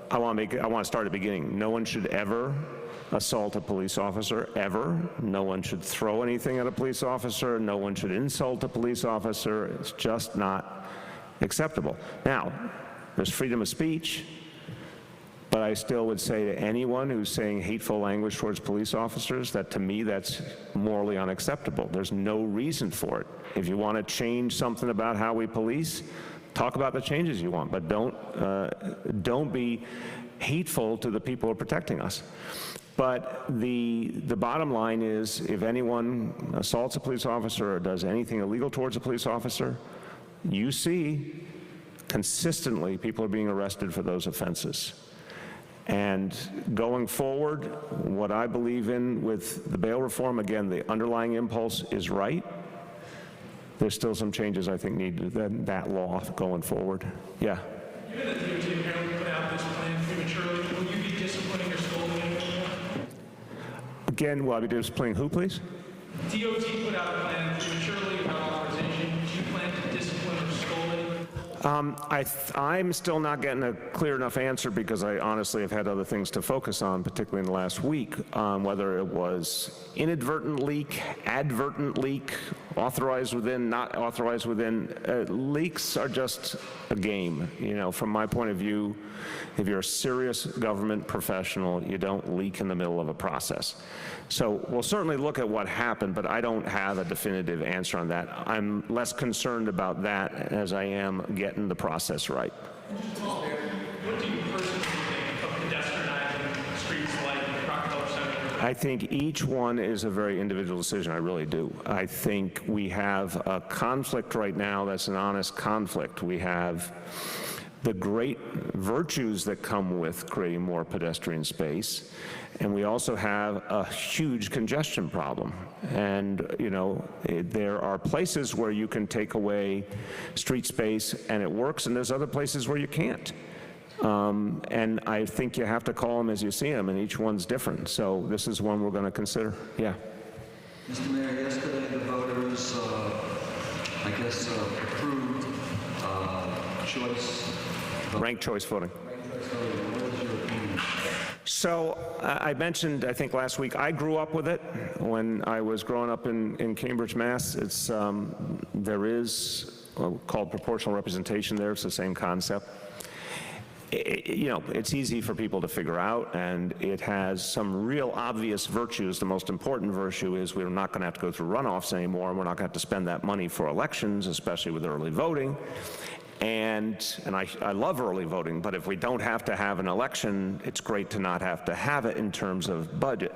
I want to start at the beginning. No one should ever assault a police officer, ever. No one should throw anything at a police officer. No one should insult a police officer. It's just not acceptable. Now, there's freedom of speech. But I still would say to anyone who's saying hateful language towards police officers that to me that's morally unacceptable. There's no reason for it. If you want to change something about how we police, talk about the changes you want, but don't be hateful to the people who are protecting us. But the bottom line is if anyone assaults a police officer or does anything illegal towards a police officer, you see consistently people are being arrested for those offenses. And going forward, what I believe in with the bail reform, again, the underlying impulse is right. There's still some changes I think needed in that law going forward. Yeah. Given that DOT apparently put out this plan prematurely, will you be disciplining or scolding anyone? Again, will I be disciplining who, please? DOT put out a plan prematurely without authorization. Do you plan to discipline or scold anyone? I'm still not getting a clear enough answer because I honestly have had other things to focus on, particularly in the last week, whether it was inadvertent leak, advertent leak, authorized within, not authorized within. Leaks are just a game. From my point of view, if you're a serious government professional, you don't leak in the middle of a process. So we'll certainly look at what happened, but I don't have a definitive answer on that. I'm less concerned about that as I am getting the process right. What do you personally think of pedestrianizing streets like Rockefeller Center? I think each one is a very individual decision. I really do. I think we have a conflict right now that's an honest conflict. We have the great virtues that come with creating more pedestrian space, and we also have a huge congestion problem. And, there are places where you can take away street space and it works, and there's other places where you can't. And I think you have to call them as you see them, and each one's different. So this is one we're going to consider. Yeah. Mr. Mayor, yesterday the voters, approved choice. Ranked choice voting. So I mentioned, I think last week, I grew up with it when I was growing up in Cambridge, Mass. It's, there is called proportional representation there. It's the same concept. You know, it's easy for people to figure out, and it has some real obvious virtues. The most important virtue is we're not going to have to go through runoffs anymore, and we're not going to have to spend that money for elections, especially with early voting. And I love early voting, but if we don't have to have an election, it's great to not have to have it in terms of budget.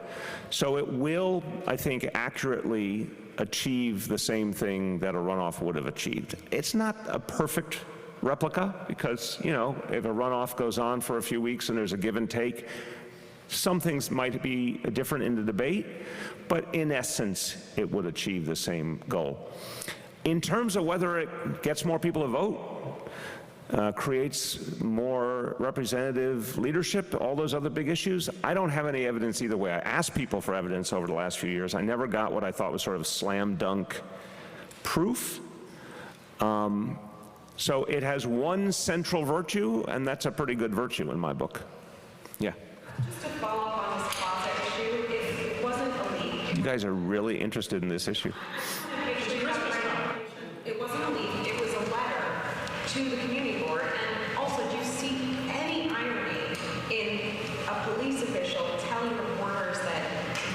So it will, I think, accurately achieve the same thing that a runoff would have achieved. It's not a perfect replica because, you know, if a runoff goes on for a few weeks and there's a give and take, some things might be different in the debate, but in essence, it would achieve the same goal. In terms of whether it gets more people to vote, creates more representative leadership, all those other big issues, I don't have any evidence either way. I asked people for evidence over the last few years. I never got what I thought was sort of slam dunk proof. So it has one central virtue, and that's a pretty good virtue in my book. Yeah. Just to follow up on this closet issue, it wasn't a leak. You guys are really interested in this issue. It wasn't a leak, it was a letter to the community board. And also, do you see any irony in a police official telling reporters that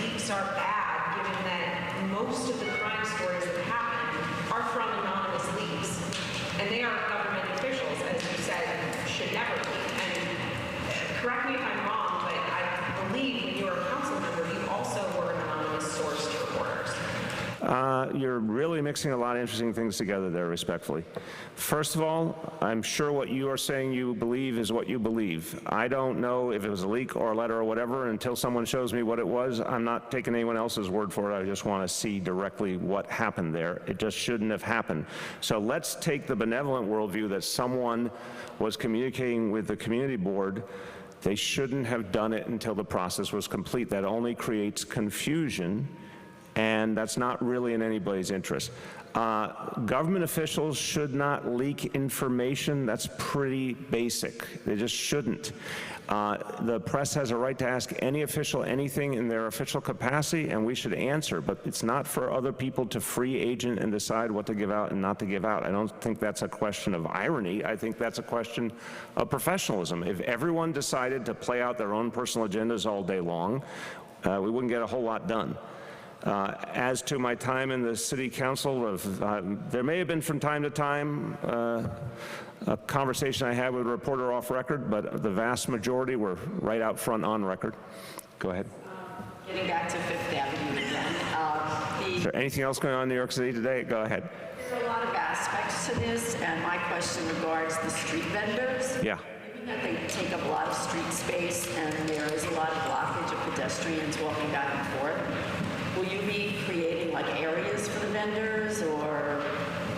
leaks are bad, given that most of the crime stories that happen are from anonymous leaks? And they are government officials, as you said, should never leak. And correct me if I'm wrong, but I believe when you were a council member, you also were an anonymous source to reporters. You're really mixing a lot of interesting things together there, respectfully. First of all, I'm sure what you are saying you believe is what you believe. I don't know if it was a leak or a letter or whatever until someone shows me what it was. I'm not taking anyone else's word for it. I just want to see directly what happened there. It just shouldn't have happened. So let's take the benevolent worldview that someone was communicating with the community board. They shouldn't have done it until the process was complete. That only creates confusion, and that's not really in anybody's interest. Government officials should not leak information. That's pretty basic. They just shouldn't. The press has a right to ask any official anything in their official capacity, and we should answer, but it's not for other people to free agent and decide what to give out and not to give out. I don't think that's a question of irony. I think that's a question of professionalism. If everyone decided to play out their own personal agendas all day long, we wouldn't get a whole lot done. As to my time in the city council, there may have been from time to time a conversation I had with a reporter off record, but the vast majority were right out front on record. Go ahead. Getting back to Fifth Avenue again. Is there anything else going on in New York City today? Go ahead. There are a lot of aspects to this, and my question regards the street vendors. Yeah. Given that they take up a lot of street space and there is a lot of blockage of pedestrians walking back and forth, will you be creating like areas for the vendors or,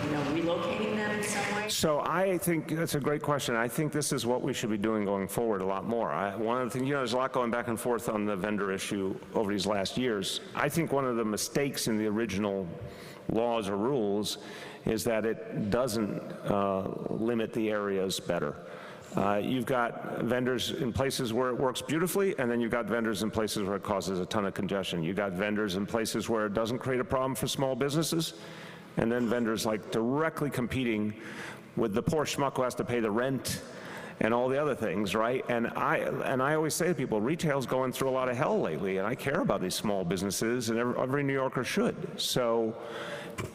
you know, relocating them in some way? So I think that's a great question. I think this is what we should be doing going forward a lot more. One of the things, you know, there's a lot going back and forth on the vendor issue over these last years. I think one of the mistakes in the original laws or rules is that it doesn't limit the areas better. You've got vendors in places where it works beautifully, and then you've got vendors in places where it causes a ton of congestion. You've got vendors in places where it doesn't create a problem for small businesses, and then vendors like directly competing with the poor schmuck who has to pay the rent and all the other things, right? And I always say to people, retail's going through a lot of hell lately, and I care about these small businesses, and every New Yorker should. So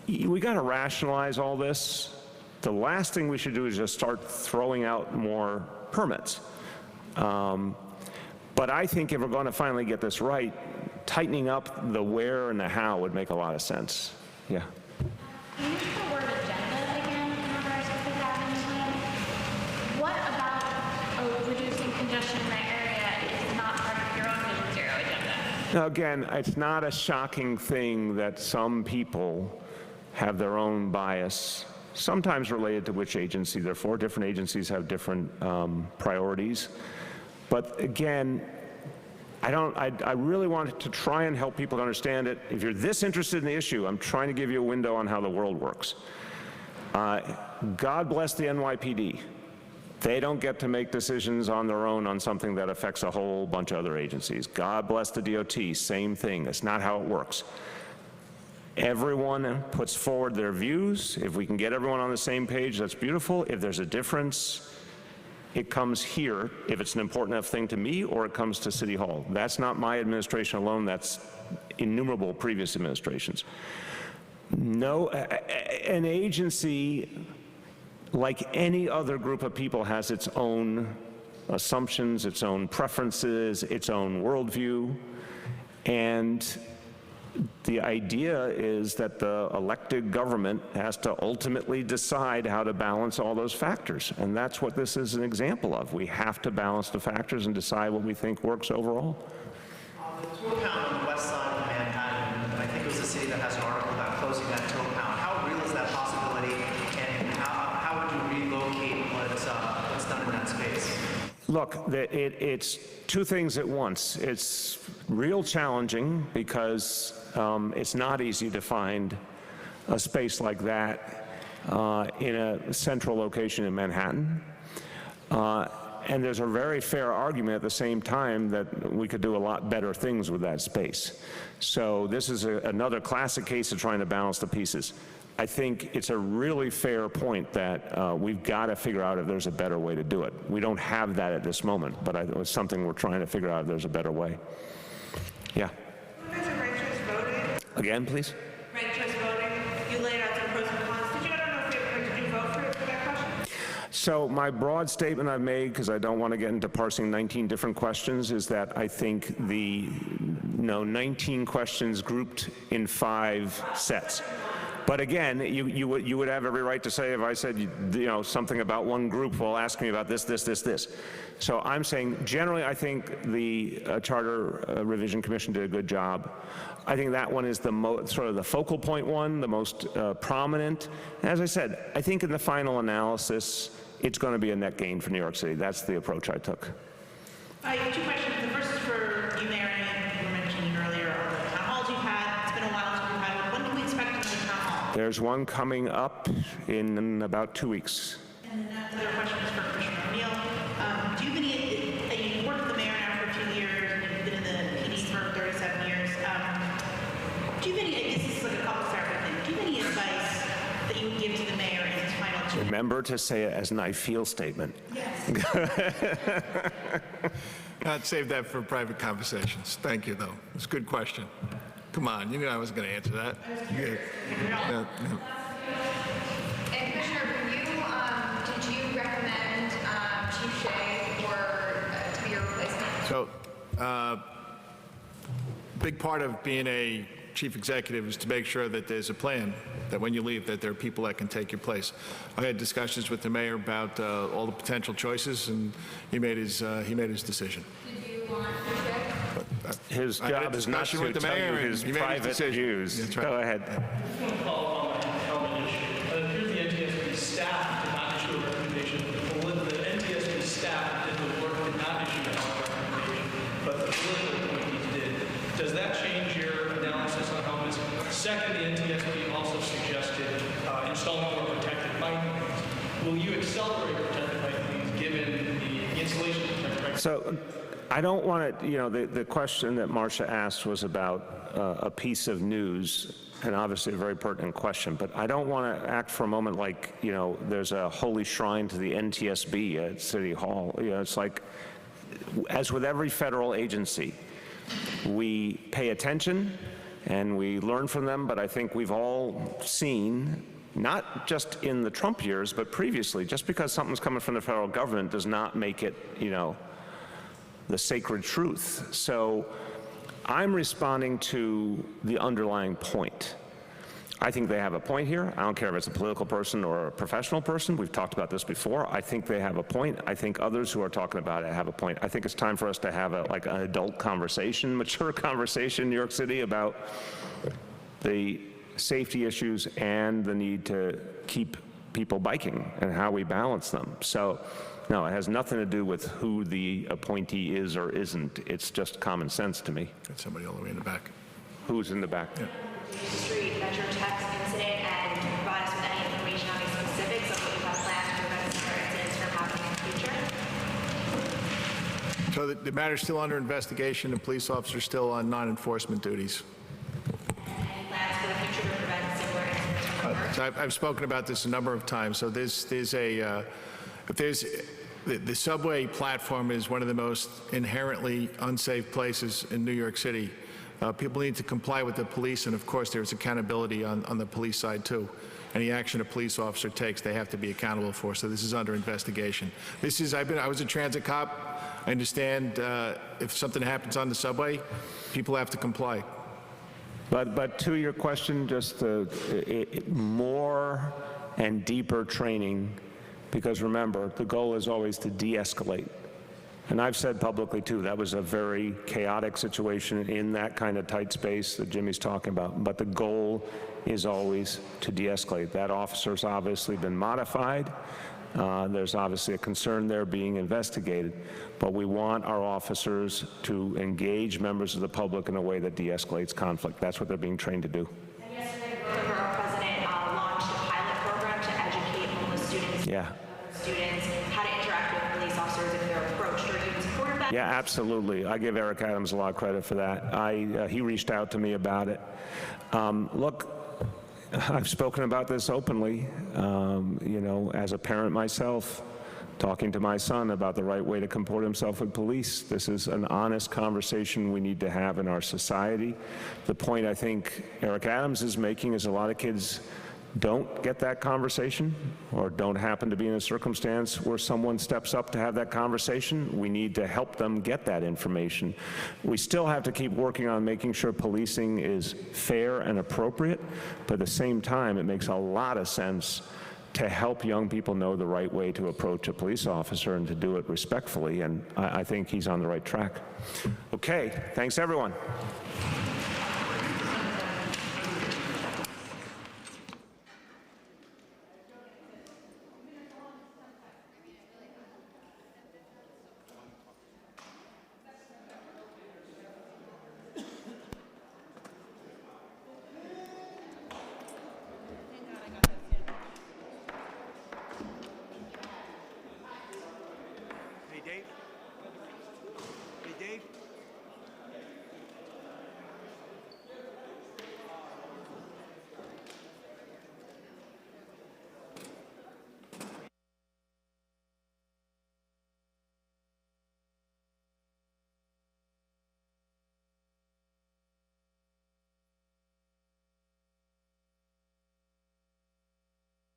we got to rationalize all this. The last thing we should do is just start throwing out more permits. But I think if we're going to finally get this right, tightening up the where and the how would make a lot of sense. Yeah. Can you use the word agenda again in regards to Fifth Avenue plan? What about reducing congestion in that area is not part of your own Vision Zero agenda? Now, again, it's not a shocking thing that some people have their own bias, sometimes related to which agency they're for. Different agencies have different priorities. But again, I really want to try and help people to understand it. If you're this interested in the issue, I'm trying to give you a window on how the world works. God bless the NYPD. They don't get to make decisions on their own on something that affects a whole bunch of other agencies. God bless the DOT, same thing. That's not how it works. Everyone puts forward their views. If we can get everyone on the same page, that's beautiful. If there's a difference, it comes here, if it's an important enough thing to me, or it comes to City Hall. That's not my administration alone, that's innumerable previous administrations. No, an agency, like any other group of people, has its own assumptions, its own preferences, its own worldview, and the idea is that the elected government has to ultimately decide how to balance all those factors, and that's what this is an example of. We have to balance the factors and decide what we think works overall. The tow pound on the west side of Manhattan, I think it was the city that has an article about closing that tow pound. How real is that possibility, and how would you relocate what's done in that space? Look, it's two things at once. It's real challenging because it's not easy to find a space like that in a central location in Manhattan. And there's a very fair argument at the same time that we could do a lot better things with that space. So this is another classic case of trying to balance the pieces. I think it's a really fair point that we've got to figure out if there's a better way to do it. We don't have that at this moment, but it's something we're trying to figure out if there's a better way. Yeah. Again, please. Ranked choice voting, you laid out some pros and cons. Did you vote for that question? So my broad statement I've made, because I don't want to get into parsing 19 different questions, is that I think the 19 questions grouped in 5 sets. But again, you would have every right to say, if I said something about one group, well, ask me about this, this, this, this. So I'm saying generally I think the Charter Revision Commission did a good job. I think that one is the sort of the focal point one, the most prominent. And as I said, I think in the final analysis, it's going to be a net gain for New York City. That's the approach I took. I have 2 questions. The first is for you, Mayor, and you were mentioning earlier on the town halls you've had. It's been a while since we've had one. When can we expect another town hall? There's one coming up in about 2 weeks. And then the other question is for Commissioner O'Neill. Do you have any, you've worked with the mayor now for 2 years, and you've been in the PD for 37 years. Do you have any, I guess this is like a couple separate things, do you have any advice that you would give to the mayor in his final 2 years? Remember to say it as an I feel statement. Yes. I'd save that for private conversations. Thank you, though. It's a good question. Come on, you knew I was going to answer that. Yeah. And Commissioner, did you recommend Chief Shea to be your replacement? So, big part of being a chief executive is to make sure that there's a plan, that when you leave, that there are people that can take your place. I had discussions with the mayor about all the potential choices, and he made his decision. Did you want Chief Shea? His job is not to tell you his private views. Go ahead. Here's the NTSB staff did not issue a recommendation. The NTSB staff did the work, did not issue a recommendation, but the political appointees did. Does that change your analysis on helmets? Second, the NTSB also suggested installing more protected bike lanes. Will you accelerate protected bike lanes given the installation of protected bike lanes? So I don't want to, the question that Marcia asked was about a piece of news, and obviously a very pertinent question, but I don't want to act for a moment like, there's a holy shrine to the NTSB at City Hall. It's like, as with every federal agency, we pay attention and we learn from them, but I think we've all seen, not just in the Trump years, but previously, just because something's coming from the federal government does not make it, the sacred truth. So I'm responding to the underlying point. I think they have a point here. I don't care if it's a political person or a professional person. We've talked about this before. I think they have a point. I think others who are talking about it have a point. I think it's time for us to have an adult conversation, mature conversation in New York City about the safety issues and the need to keep people biking and how we balance them. So, no, it has nothing to do with who the appointee is or isn't. It's just common sense to me. Got somebody all the way in the back. Who's in the back? Yeah. Street Metro Text incident and provide us with any information on the specifics of what you have planned to prevent similar incidents from happening in the So the matter's still under investigation, and police officers still on non-enforcement duties. Any plans for the future to prevent similar incidents? So I've spoken about this a number of times. So the subway platform is one of the most inherently unsafe places in New York City. People need to comply with the police, and of course there's accountability on the police side too. Any action a police officer takes, they have to be accountable for. So this is under investigation. I was a transit cop. I understand if something happens on the subway, people have to comply. But to your question, just more and deeper training, because remember, the goal is always to de-escalate. And I've said publicly too, that was a very chaotic situation in that kind of tight space that Jimmy's talking about. But the goal is always to de-escalate. That officer's obviously been modified. There's obviously a concern there being investigated, but we want our officers to engage members of the public in a way that de-escalates conflict. That's what they're being trained to do. And yesterday, the borough president launched a pilot program to educate homeless students, how to interact with police officers if they're approached. Are you in support of that? Yeah, absolutely. I give Eric Adams a lot of credit for that. He reached out to me about it. Look, I've spoken about this openly, you know, as a parent myself, talking to my son about the right way to comport himself with police. This is an honest conversation we need to have in our society. The point I think Eric Adams is making is a lot of kids don't get that conversation or don't happen to be in a circumstance where someone steps up to have that conversation. We need to help them get that information. We still have to keep working on making sure policing is fair and appropriate, but at the same time, it makes a lot of sense to help young people know the right way to approach a police officer and to do it respectfully, and I think he's on the right track. Okay, thanks everyone.